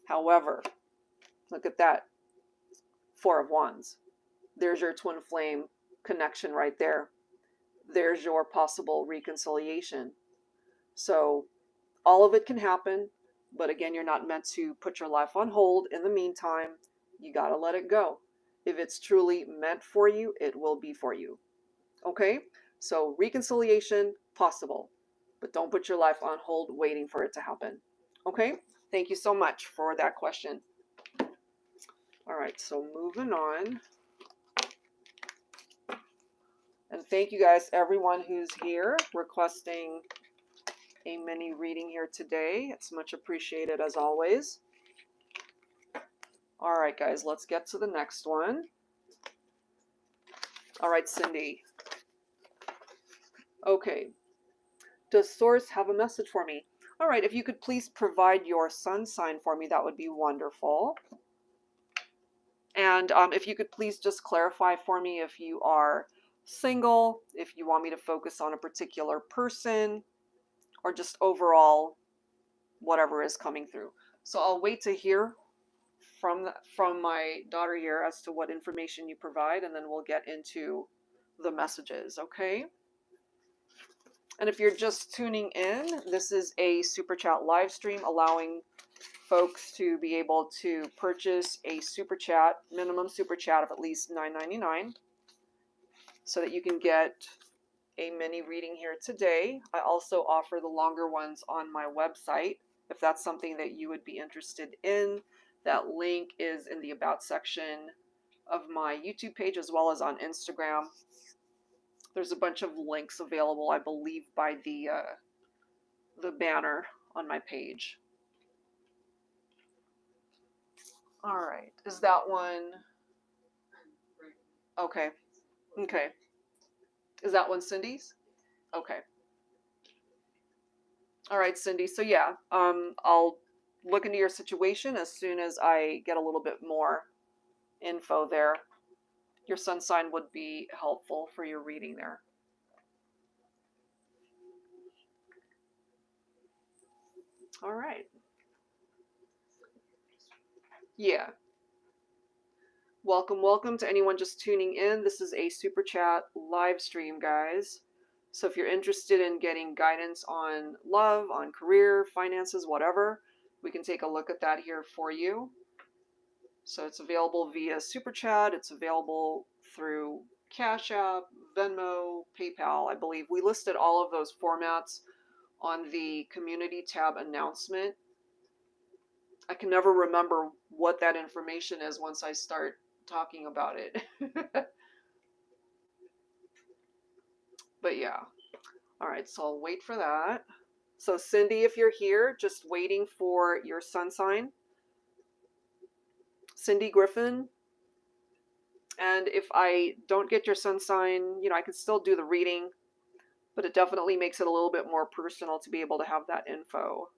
However, look at that, 4 of Wands. There's your twin flame connection right there. There's your possible reconciliation. So all of it can happen, but again, you're not meant to put your life on hold. In the meantime, you got to let it go. If it's truly meant for you, it will be for you. Okay? So reconciliation, possible, but don't put your life on hold waiting for it to happen. Okay? Thank you so much for that question. All right, so moving on. And thank you guys, everyone who's here requesting a mini reading here today. It's much appreciated as always. All right, guys, let's get to the next one. All right, Cindy. Okay. Does Source have a message for me? All right, if you could please provide your sun sign for me, that would be wonderful. And if you could please just clarify for me if you are single, if you want me to focus on a particular person, or just overall whatever is coming through. So I'll wait to hear from my daughter here as to what information you provide, and then we'll get into the messages, okay? And if you're just tuning in, this is a Super Chat live stream allowing folks to be able to purchase a Super Chat, minimum Super Chat of at least $9.99, so that you can get a mini reading here today. I also offer the longer ones on my website, if that's something that you would be interested in. That link is in the About section of my YouTube page, as well as on Instagram. There's a bunch of links available, I believe, by the banner on my page. All right, is that one? Okay, okay. Is that one Cindy's? Okay. All right, Cindy. So yeah, I'll look into your situation as soon as I get a little bit more info there. Your sun sign would be helpful for your reading there. All right. Yeah. Welcome to anyone just tuning in. This is a Super Chat live stream, guys. So if you're interested in getting guidance on love, on career, finances, whatever, we can take a look at that here for you. So it's available via Super Chat. It's available through Cash App, Venmo, PayPal, I believe. We listed all of those formats on the community tab announcement. I can never remember what that information is once I start talking about it. But yeah. All right, so I'll wait for that. So Cindy, if you're here, just waiting for your sun sign. Cindy Griffin. And if I don't get your sun sign, you know, I can still do the reading, but it definitely makes it a little bit more personal to be able to have that info.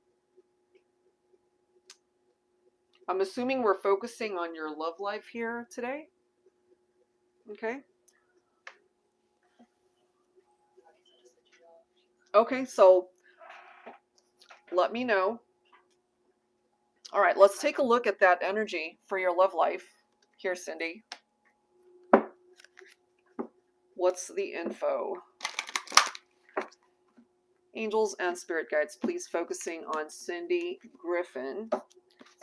I'm assuming we're focusing on your love life here today. Okay. Okay, so let me know. All right, let's take a look at that energy for your love life here, Cindy. What's the info? Angels and spirit guides, please focusing on Cindy Griffin.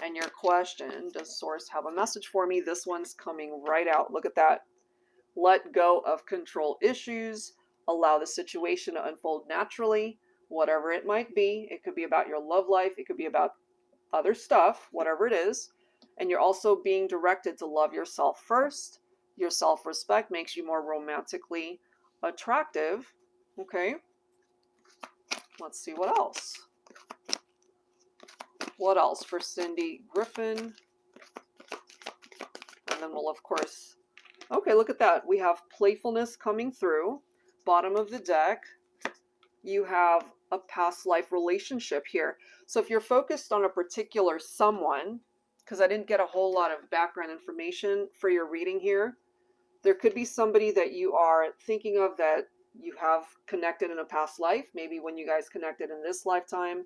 And your question, does Source have a message for me? This one's coming right out. Look at that. Let go of control issues. Allow the situation to unfold naturally, whatever it might be. It could be about your love life. It could be about other stuff, whatever it is. And you're also being directed to love yourself first. Your self-respect makes you more romantically attractive. Okay. Let's see what else. What else for Cindy Griffin? And then we'll, of course... Okay, look at that. We have playfulness coming through. Bottom of the deck, you have a past life relationship here. So if you're focused on a particular someone, because I didn't get a whole lot of background information for your reading here, there could be somebody that you are thinking of that you have connected in a past life. Maybe when you guys connected in this lifetime,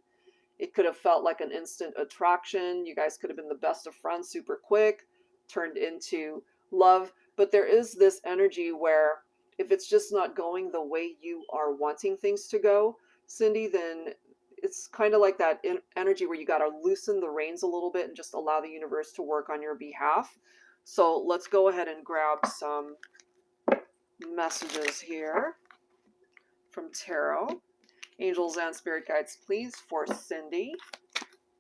it could have felt like an instant attraction. You guys could have been the best of friends super quick, turned into love. But there is this energy where if it's just not going the way you are wanting things to go, Cindy, then it's kind of like that energy where you got to loosen the reins a little bit and just allow the universe to work on your behalf. So let's go ahead and grab some messages here from Tarot. Angels and spirit guides, please, for Cindy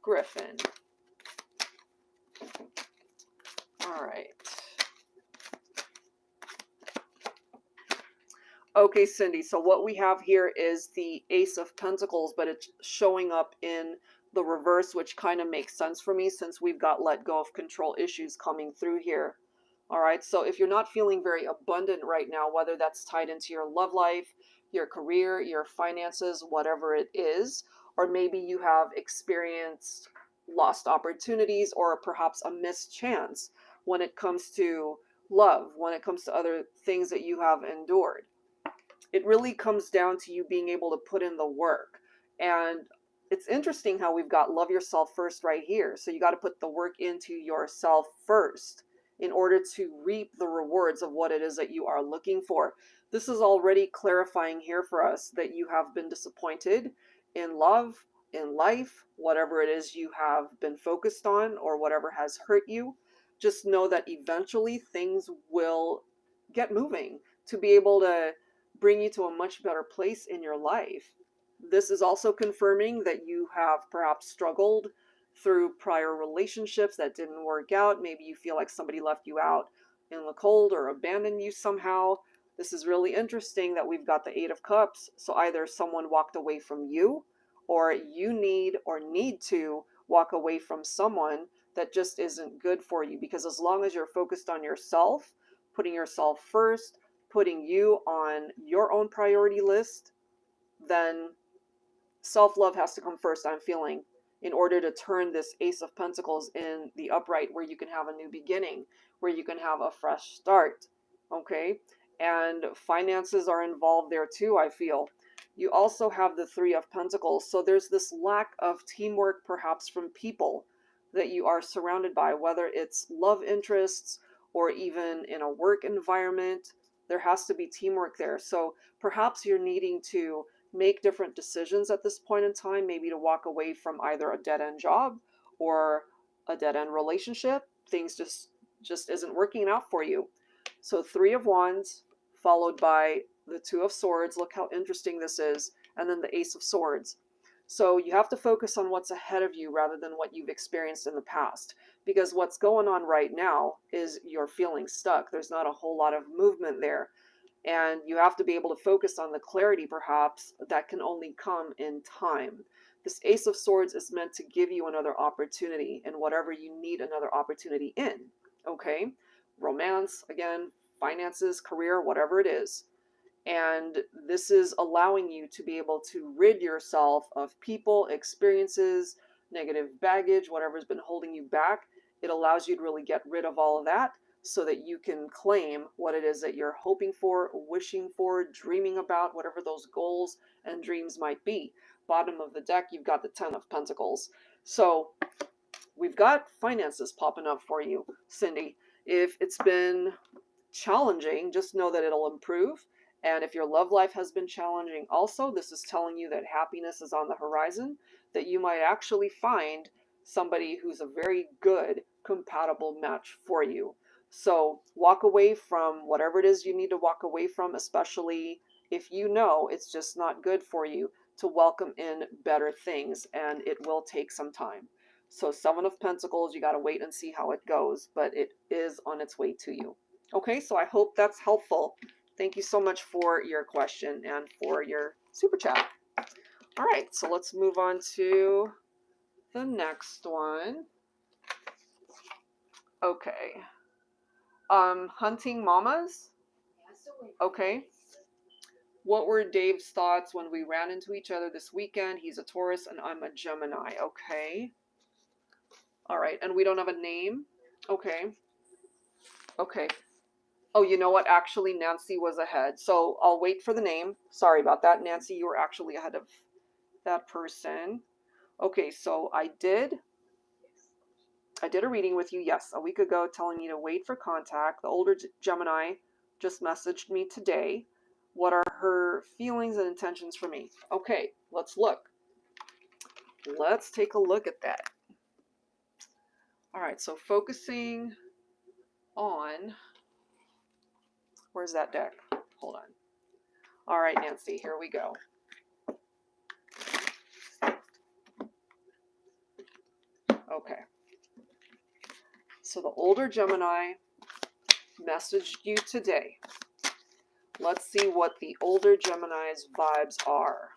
Griffin. All right. Okay, Cindy, so what we have here is the Ace of Pentacles, but it's showing up in the reverse, which kind of makes sense for me since we've got let go of control issues coming through here. All right, so if you're not feeling very abundant right now, whether that's tied into your love life, your career, your finances, whatever it is, or maybe you have experienced lost opportunities or perhaps a missed chance when it comes to love, when it comes to other things that you have endured. It really comes down to you being able to put in the work And it's interesting how we've got love yourself first right here. So you got to put the work into yourself first in order to reap the rewards of what it is that you are looking for. This is already clarifying here for us that you have been disappointed in love, in life, whatever it is you have been focused on or whatever has hurt you. Just know that eventually things will get moving to be able to bring you to a much better place in your life. This is also confirming that you have perhaps struggled through prior relationships that didn't work out. Maybe you feel like somebody left you out in the cold or abandoned you somehow. This is really interesting that we've got the Eight of Cups. So either someone walked away from you, or you need to walk away from someone that just isn't good for you. Because as long as you're focused on yourself, putting yourself first, putting you on your own priority list, then self-love has to come first, I'm feeling, in order to turn this Ace of Pentacles in the upright, where you can have a new beginning, where you can have a fresh start. Okay? And finances are involved there too, I feel. You also have the Three of Pentacles. So there's this lack of teamwork perhaps from people that you are surrounded by, whether it's love interests or even in a work environment. There has to be teamwork there. So perhaps you're needing to make different decisions at this point in time, maybe to walk away from either a dead-end job or a dead-end relationship. Things just isn't working out for you. So Three of Wands followed by the Two of Swords. Look how interesting this is. And then the Ace of Swords. So you have to focus on what's ahead of you rather than what you've experienced in the past, because what's going on right now is you're feeling stuck. There's not a whole lot of movement there. And you have to be able to focus on the clarity, perhaps, that can only come in time. This Ace of Swords is meant to give you another opportunity in whatever you need another opportunity in. Okay? Romance, again, finances, career, whatever it is. And this is allowing you to be able to rid yourself of people, experiences, negative baggage, whatever's been holding you back. It allows you to really get rid of all of that, so that you can claim what it is that you're hoping for, wishing for, dreaming about, whatever those goals and dreams might be. Bottom of the deck, you've got the Ten of Pentacles. So we've got finances popping up for you, Cindy. If it's been challenging, just know that it'll improve. And if your love life has been challenging also, this is telling you that happiness is on the horizon, that you might actually find somebody who's a very good, compatible match for you. So walk away from whatever it is you need to walk away from, especially if you know it's just not good for you, to welcome in better things, and it will take some time. So Seven of Pentacles, you got to wait and see how it goes, but it is on its way to you. Okay, so I hope that's helpful. Thank you so much for your question and for your super chat. All right, so let's move on to the next one. Okay. Hunting mamas? Okay. What were Dave's thoughts when we ran into each other this weekend? He's a Taurus and I'm a Gemini. Okay. All right, and we don't have a name? Okay. Okay. Oh, you know what? Actually, Nancy was ahead. So I'll wait for the name. Sorry about that. Nancy, you were actually ahead of that person. Okay, so I did a reading with you, yes, a week ago, telling you to wait for contact. The older Gemini just messaged me today. What are her feelings and intentions for me? Okay, let's look. Let's take a look at that. All right, so focusing on... Where's that deck? Hold on. All right, Nancy, here we go. Okay. So the older Gemini messaged you today. Let's see what the older Gemini's vibes are.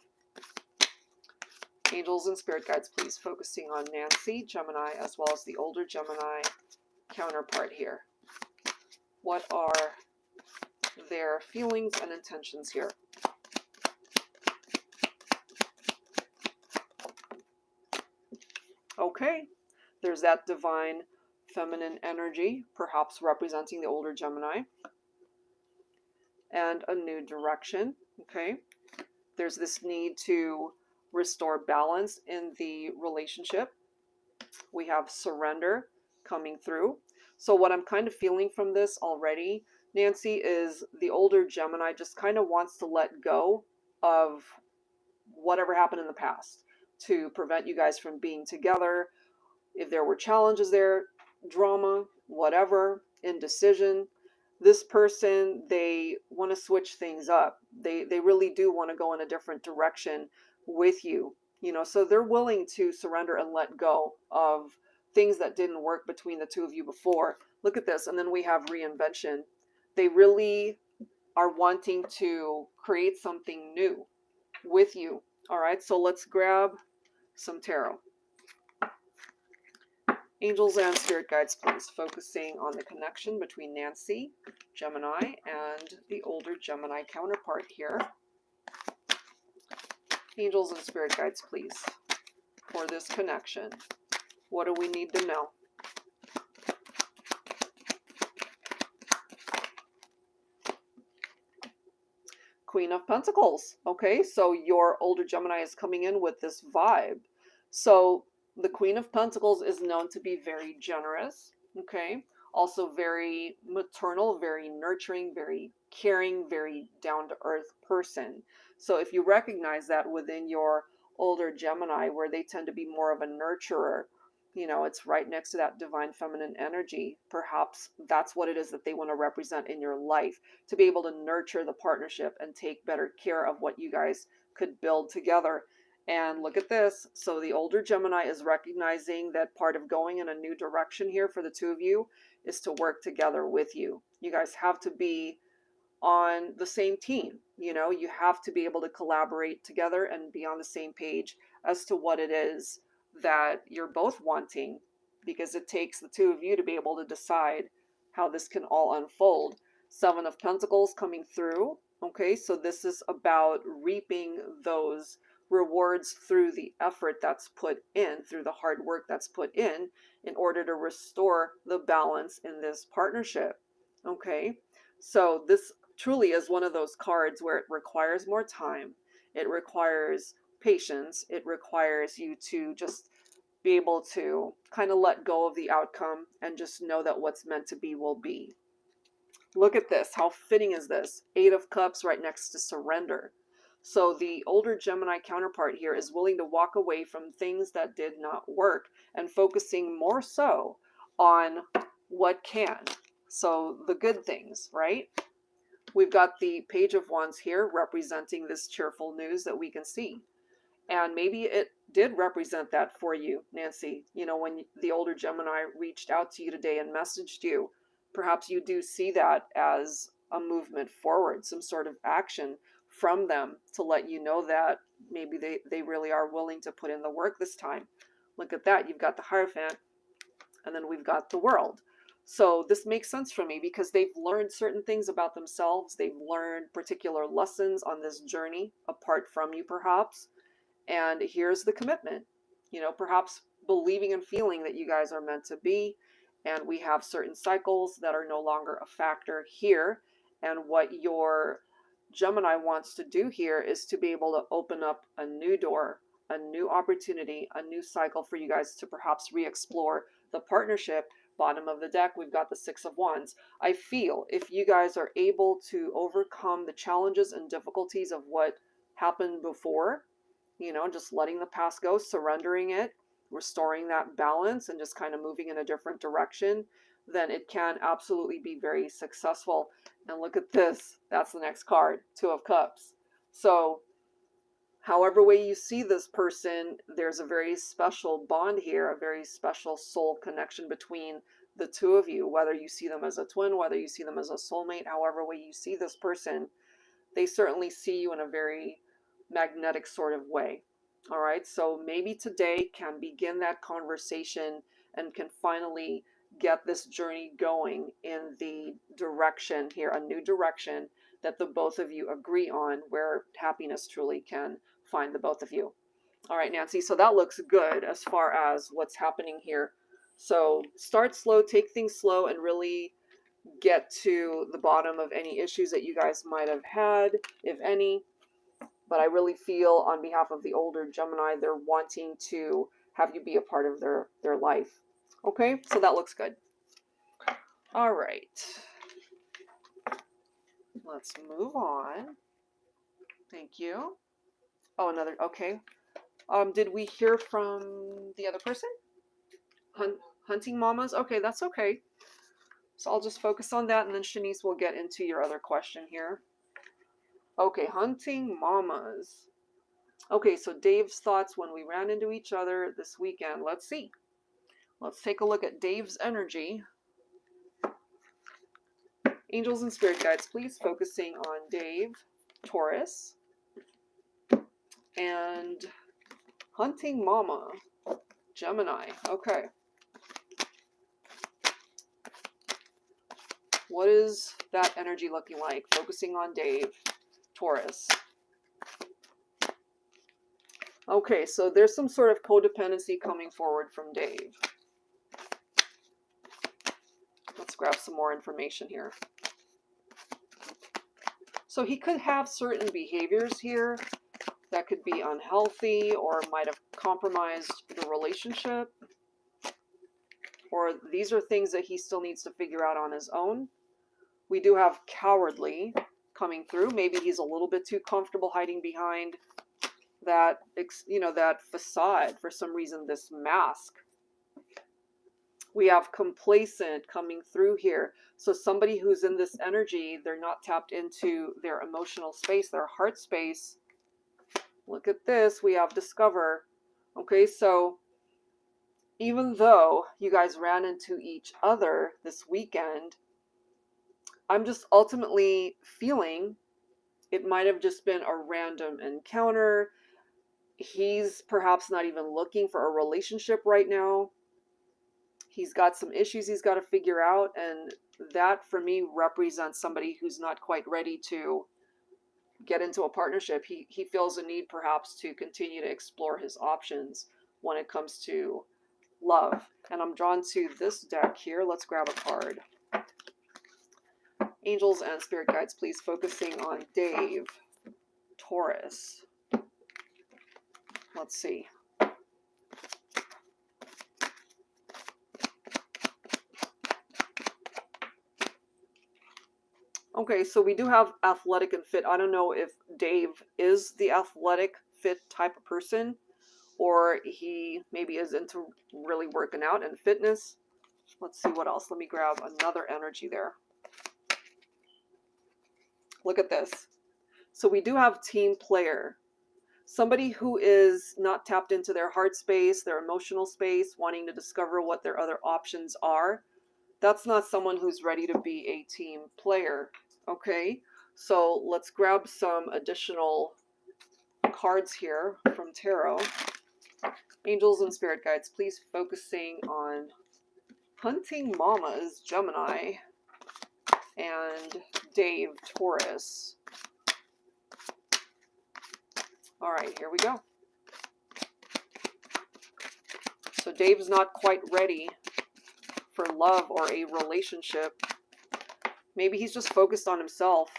Angels and spirit guides, please, focusing on Nancy, Gemini, as well as the older Gemini counterpart here. What are their feelings and intentions here? Okay, there's that divine feminine energy, perhaps representing the older Gemini. And a new direction, okay? There's this need to restore balance in the relationship. We have surrender coming through. So what I'm kind of feeling from this already, Nancy, is the older Gemini just kind of wants to let go of whatever happened in the past to prevent you guys from being together. If there were challenges there, drama, whatever, indecision, this person, they want to switch things up. They really do want to go in a different direction with you, you know, so they're willing to surrender and let go of things that didn't work between the two of you before. Look at this. And then we have reinvention. They really are wanting to create something new with you. All right, so let's grab some tarot. Angels and spirit guides, please, focusing on the connection between Nancy, Gemini, and the older Gemini counterpart here. Angels and spirit guides, please, for this connection. What do we need to know? Queen of Pentacles. Okay, so your older Gemini is coming in with this vibe. So the Queen of Pentacles is known to be very generous, okay? Also very maternal, very nurturing, very caring, very down-to-earth person. So if you recognize that within your older Gemini, where they tend to be more of a nurturer, you know, it's right next to that divine feminine energy. Perhaps that's what it is that they want to represent in your life, to be able to nurture the partnership and take better care of what you guys could build together. And look at this. So the older Gemini is recognizing that part of going in a new direction here for the two of you is to work together with you. You guys have to be on the same team. You know, you have to be able to collaborate together and be on the same page as to what it is that you're both wanting, because it takes the two of you to be able to decide how this can all unfold. Seven of Pentacles coming through. Okay, so this is about reaping those rewards through the effort that's put in, through the hard work that's put in order to restore the balance in this partnership. Okay, so this truly is one of those cards where it requires more time. It requires patience. It requires you to just be able to kind of let go of the outcome and just know that what's meant to be will be. Look at this. How fitting is this? Eight of Cups right next to surrender. So the older Gemini counterpart here is willing to walk away from things that did not work and focusing more so on what can. So the good things, right? We've got the Page of Wands here representing this cheerful news that we can see. And maybe it did represent that for you, Nancy. You know, when the older Gemini reached out to you today and messaged you, perhaps you do see that as a movement forward, some sort of action from them to let you know that maybe they really are willing to put in the work this time. Look at that. You've got the Hierophant, and then we've got the World. So this makes sense for me because they've learned certain things about themselves. They've learned particular lessons on this journey apart from you, perhaps. And here's the commitment, you know, perhaps believing and feeling that you guys are meant to be. And we have certain cycles that are no longer a factor here. And what your Gemini wants to do here is to be able to open up a new door, a new opportunity, a new cycle for you guys to perhaps re-explore the partnership. Bottom of the deck, we've got the Six of Wands. I feel if you guys are able to overcome the challenges and difficulties of what happened before, you know, just letting the past go, surrendering it, restoring that balance, and just kind of moving in a different direction, then it can absolutely be very successful. And look at this. That's the next card, Two of Cups. So however way you see this person, there's a very special bond here, a very special soul connection between the two of you, whether you see them as a twin, whether you see them as a soulmate, however way you see this person, they certainly see you in a very magnetic sort of way. All right, so maybe today can begin that conversation and can finally get this journey going in the direction here, a new direction that the both of you agree on, where happiness truly can find the both of you. All right, Nancy, so that looks good as far as what's happening here. So start slow, take things slow, and really get to the bottom of any issues that you guys might have had, if any. But I really feel on behalf of the older Gemini, they're wanting to have you be a part of their life. Okay, so that looks good. All right. Let's move on. Thank you. Oh, another, okay. Did we hear from the other person? Hunting mamas? Okay, that's okay. So I'll just focus on that, and then Shanice will get into your other question here. Okay, hunting mamas. Okay, so Dave's thoughts when we ran into each other this weekend. Let's see. Let's take a look at Dave's energy. Angels and spirit guides, please, focusing on Dave, Taurus, and hunting mama, Gemini. Okay. What is that energy looking like? Focusing on Dave, Taurus. Okay, so there's some sort of codependency coming forward from Dave. Let's grab some more information here. So he could have certain behaviors here that could be unhealthy or might have compromised the relationship. Or these are things that he still needs to figure out on his own. We do have cowardly coming through. Maybe he's a little bit too comfortable hiding behind that, that facade for some reason, this mask. We have complacent coming through here. So somebody who's in this energy, they're not tapped into their emotional space, their heart space. Look at this. We have discover. Okay, so even though you guys ran into each other this weekend, I'm just ultimately feeling it might have just been a random encounter. He's perhaps not even looking for a relationship right now. He's got some issues he's got to figure out, and that for me represents somebody who's not quite ready to get into a partnership. He feels a need perhaps to continue to explore his options when it comes to love. And I'm drawn to this deck here. Let's grab a card. Angels and spirit guides, please, focusing on Dave, Taurus. Let's see. Okay, so we do have athletic and fit. I don't know if Dave is the athletic, fit type of person, or he maybe is into really working out and fitness. Let's see what else. Let me grab another energy there. Look at this. So we do have team player. Somebody who is not tapped into their heart space, their emotional space, wanting to discover what their other options are. That's not someone who's ready to be a team player. Okay, so let's grab some additional cards here from tarot. Angels and spirit guides, please, focusing on hunting mamas, Gemini, and Dave, Taurus. All right, here we go. So Dave's not quite ready for love or a relationship. Maybe he's just focused on himself.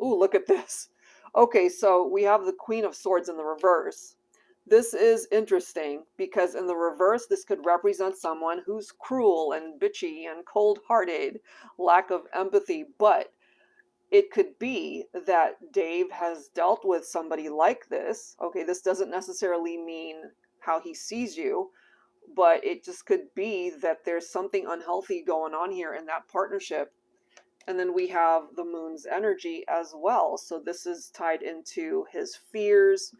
Ooh, look at this. Okay, so we have the Queen of Swords in the reverse. This is interesting because in the reverse, this could represent someone who's cruel and bitchy and cold-hearted, lack of empathy, but it could be that Dave has dealt with somebody like this. Okay, this doesn't necessarily mean how he sees you, but it just could be that there's something unhealthy going on here in that partnership. And then we have the moon's energy as well. So this is tied into his fears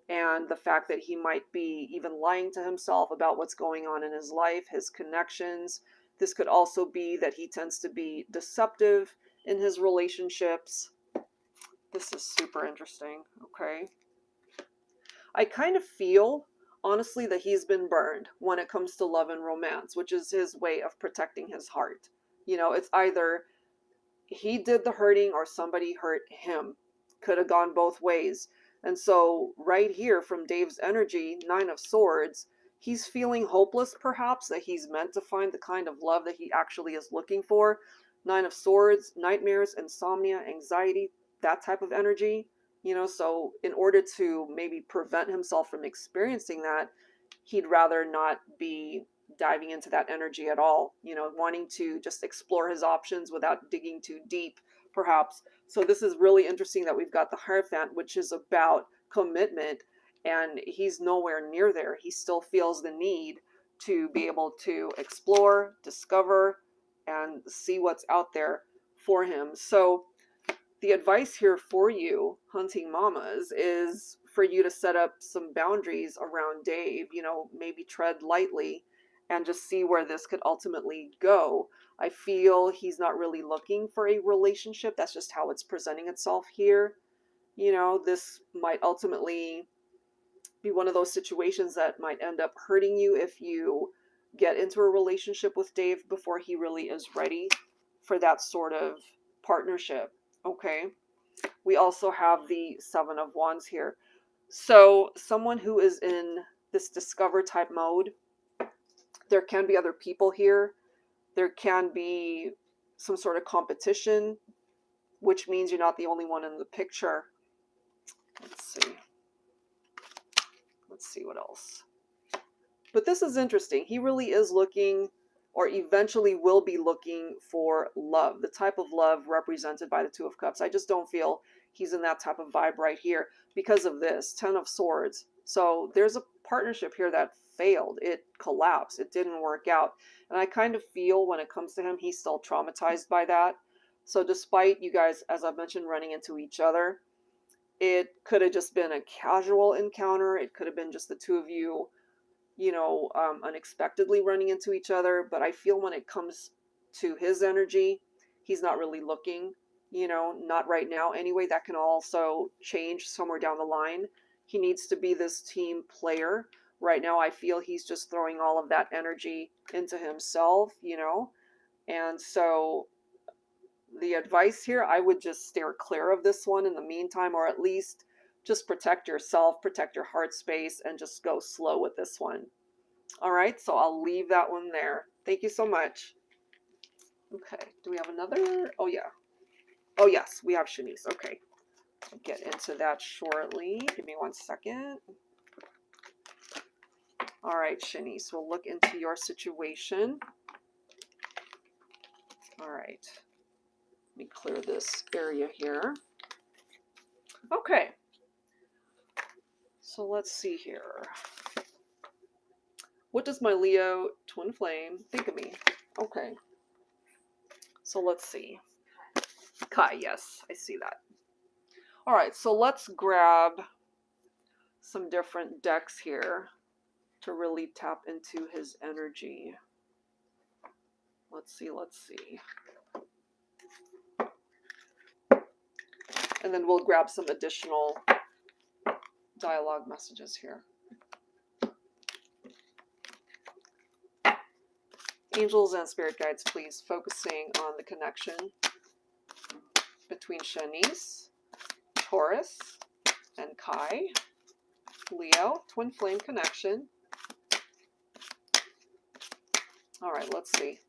and the fact that he might be even lying to himself about what's going on in his life, his connections. This could also be that he tends to be deceptive in his relationships. This is super interesting, okay? I kind of feel, honestly, that he's been burned when it comes to love and romance, which is his way of protecting his heart. You know, it's either he did the hurting or somebody hurt him. Could have gone both ways. And so right here from Dave's energy, Nine of Swords, he's feeling hopeless perhaps, that he's meant to find the kind of love that he actually is looking for. Nine of Swords, nightmares, insomnia, anxiety, that type of energy. You know, so in order to maybe prevent himself from experiencing that, he'd rather not be diving into that energy at all, you know, wanting to just explore his options without digging too deep, perhaps. So this is really interesting that we've got the Hierophant, which is about commitment, and he's nowhere near there. He still feels the need to be able to explore, discover, and see what's out there for him. So the advice here for you, hunting mamas, is for you to set up some boundaries around Dave, you know, maybe tread lightly and just see where this could ultimately go. I feel he's not really looking for a relationship. That's just how it's presenting itself here. You know, this might ultimately be one of those situations that might end up hurting you if you get into a relationship with Dave before he really is ready for that sort of partnership. Okay. We also have the Seven of Wands here. So someone who is in this discover type mode, there can be other people here. There can be some sort of competition, which means you're not the only one in the picture. Let's see. Let's see what else. But this is interesting. He really is looking, or eventually will be looking, for love. The type of love represented by the Two of Cups. I just don't feel he's in that type of vibe right here because of this Ten of Swords. So there's a partnership here that failed. It collapsed. It didn't work out. And I kind of feel when it comes to him, he's still traumatized by that. So despite you guys, as I've mentioned, running into each other, it could have just been a casual encounter. It could have been just the two of you, you know, unexpectedly running into each other. But I feel when it comes to his energy, he's not really looking, you know, not right now anyway. That can also change somewhere down the line. He needs to be this team player. Right now, I feel he's just throwing all of that energy into himself, you know. And so the advice here, I would just steer clear of this one in the meantime, or at least just protect yourself, protect your heart space, and just go slow with this one. All right, so I'll leave that one there. Thank you so much. Okay, do we have another? Oh, yeah. Oh, yes, we have Shanice. Okay, I'll get into that shortly. Give me 1 second. All right, Shanice, we'll look into your situation. All right, let me clear this area here. Okay, so let's see here. What does my Leo twin flame think of me? Okay, so let's see. Kai, yes, I see that. All right, so let's grab some different decks here to really tap into his energy. Let's see. And then we'll grab some additional dialogue messages here. Angels and spirit guides, please, focusing on the connection between Shanice, Taurus, and Kai. Leo, twin flame connection. All right, let's see.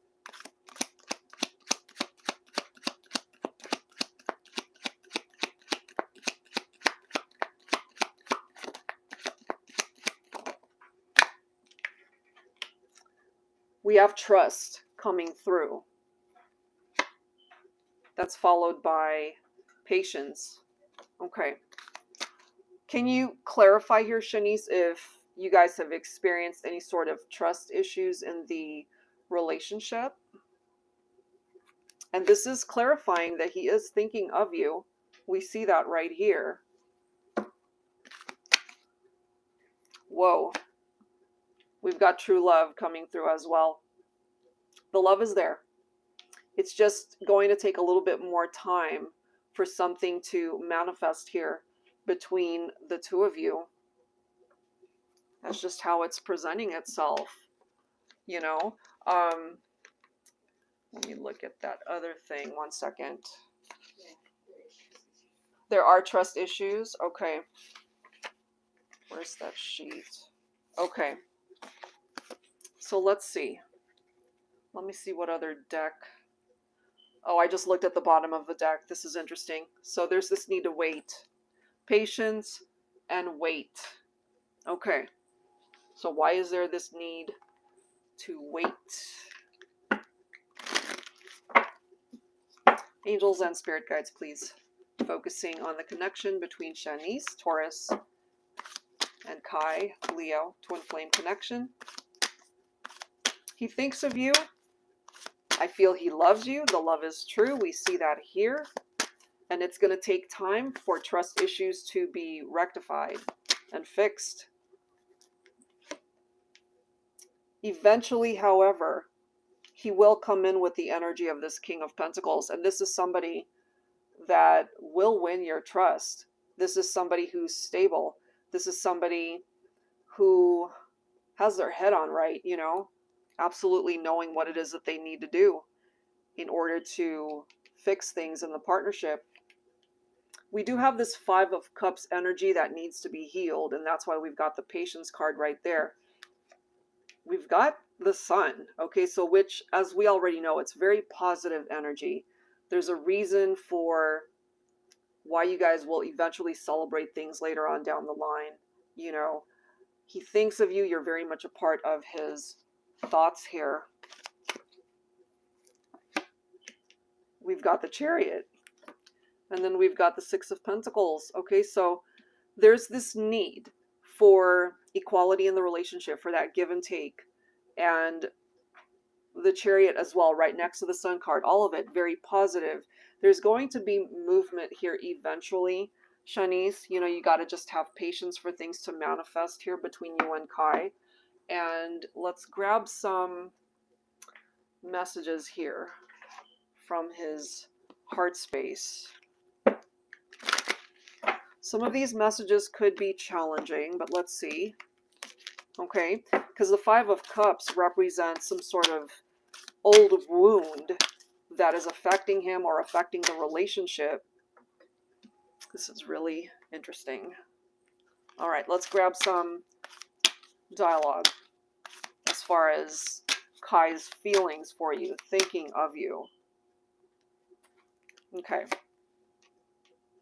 We have trust coming through. That's followed by patience. Okay. Can you clarify here, Shanice, if you guys have experienced any sort of trust issues in the relationship? And this is clarifying that he is thinking of you. We see that right here. Whoa. We've got true love coming through as well. The love is there. It's just going to take a little bit more time for something to manifest here between the two of you. That's just how it's presenting itself, you know. Let me look at that other thing 1 second. There are trust issues. Okay. Where's that sheet? Okay. So let's see. Let me see what other deck. Oh, I just looked at the bottom of the deck. This is interesting. So there's this need to wait. patience, and wait. Okay, so why is there this need to wait? Angels and spirit guides, please. Focusing on the connection between Shanice, Taurus, and Kai, Leo, twin flame connection. He thinks of you. I feel he loves you. The love is true. We see that here. And it's going to take time for trust issues to be rectified and fixed. Eventually, however, he will come in with the energy of this King of Pentacles. And this is somebody that will win your trust. This is somebody who's stable. This is somebody who has their head on right, you know, absolutely knowing what it is that they need to do in order to fix things in the partnership. We do have this Five of Cups energy that needs to be healed, and that's why we've got the Patience card right there. We've got the Sun, okay, so which, as we already know, it's very positive energy. There's a reason for why you guys will eventually celebrate things later on down the line. You know, he thinks of you. You're very much a part of his thoughts here. We've got the Chariot. And then we've got the Six of Pentacles. Okay, so there's this need for equality in the relationship, for that give and take. And the Chariot as well, right next to the Sun card. All of it very positive. There's going to be movement here eventually, Shanice. You know, you got to just have patience for things to manifest here between you and Kai. And let's grab some messages here from his heart space. Some of these messages could be challenging, but let's see. Okay, because the Five of Cups represents some sort of old wound that is affecting him or affecting the relationship. This is really interesting. All right, let's grab some dialogue as far as Kai's feelings for you, thinking of you. Okay.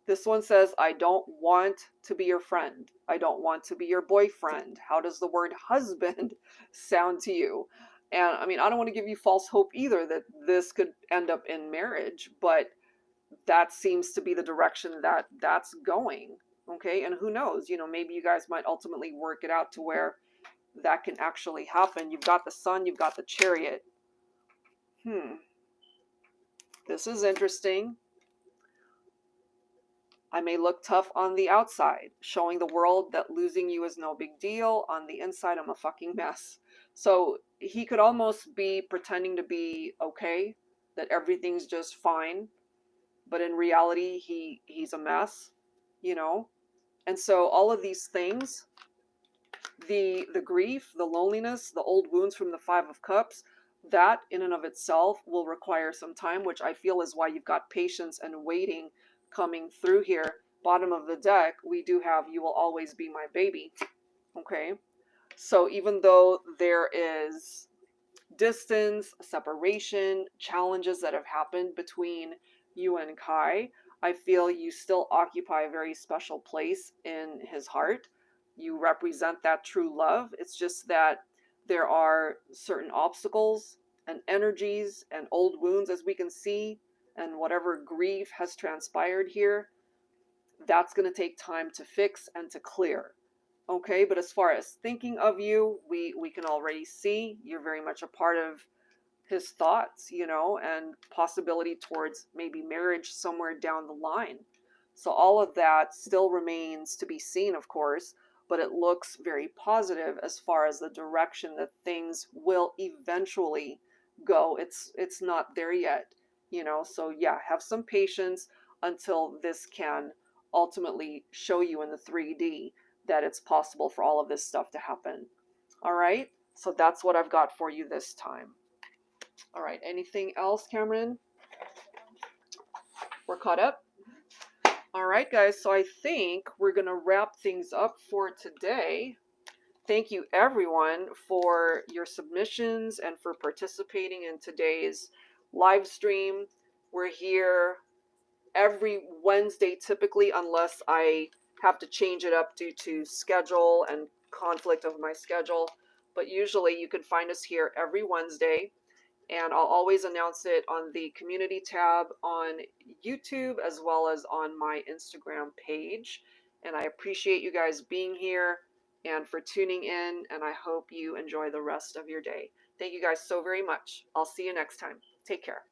This one says, I don't want to be your friend. I don't want to be your boyfriend. How does the word husband sound to you? And I mean, I don't want to give you false hope either that this could end up in marriage, but that seems to be the direction that that's going. Okay. And who knows, you know, maybe you guys might ultimately work it out to where that can actually happen. You've got the Sun, you've got the Chariot. This is interesting. I may look tough on the outside, showing the world that losing you is no big deal. On the inside, I'm a fucking mess. So he could almost be pretending to be okay, that everything's just fine. But in reality, he's a mess, you know? And so all of these things, the grief, the loneliness, the old wounds from the Five of Cups, that in and of itself will require some time, which I feel is why you've got patience and waiting coming through here. Bottom of the deck, we do have You Will Always Be My Baby. Okay, so even though there is distance, separation, challenges that have happened between you and Kai, I feel you still occupy a very special place in his heart. You represent that true love. It's just that there are certain obstacles and energies and old wounds, as we can see, and whatever grief has transpired here, that's going to take time to fix and to clear. Okay, but as far as thinking of you, we can already see you're very much a part of his thoughts, you know, and possibility towards maybe marriage somewhere down the line. So all of that still remains to be seen, of course, but it looks very positive as far as the direction that things will eventually go. It's not there yet. You know, so yeah, have some patience until this can ultimately show you in the 3D that it's possible for all of this stuff to happen. All right, so that's what I've got for you this time. All right, anything else, Cameron? We're caught up? All right, guys, so I think we're going to wrap things up for today. Thank you, everyone, for your submissions and for participating in today's live stream. We're here every Wednesday typically, unless I have to change it up due to schedule and conflict of my schedule. But usually you can find us here every Wednesday, and I'll always announce it on the community tab on YouTube as well as on my Instagram page. And I appreciate you guys being here and for tuning in, and I hope you enjoy the rest of your day. Thank you guys so very much. I'll see you next time. Take care.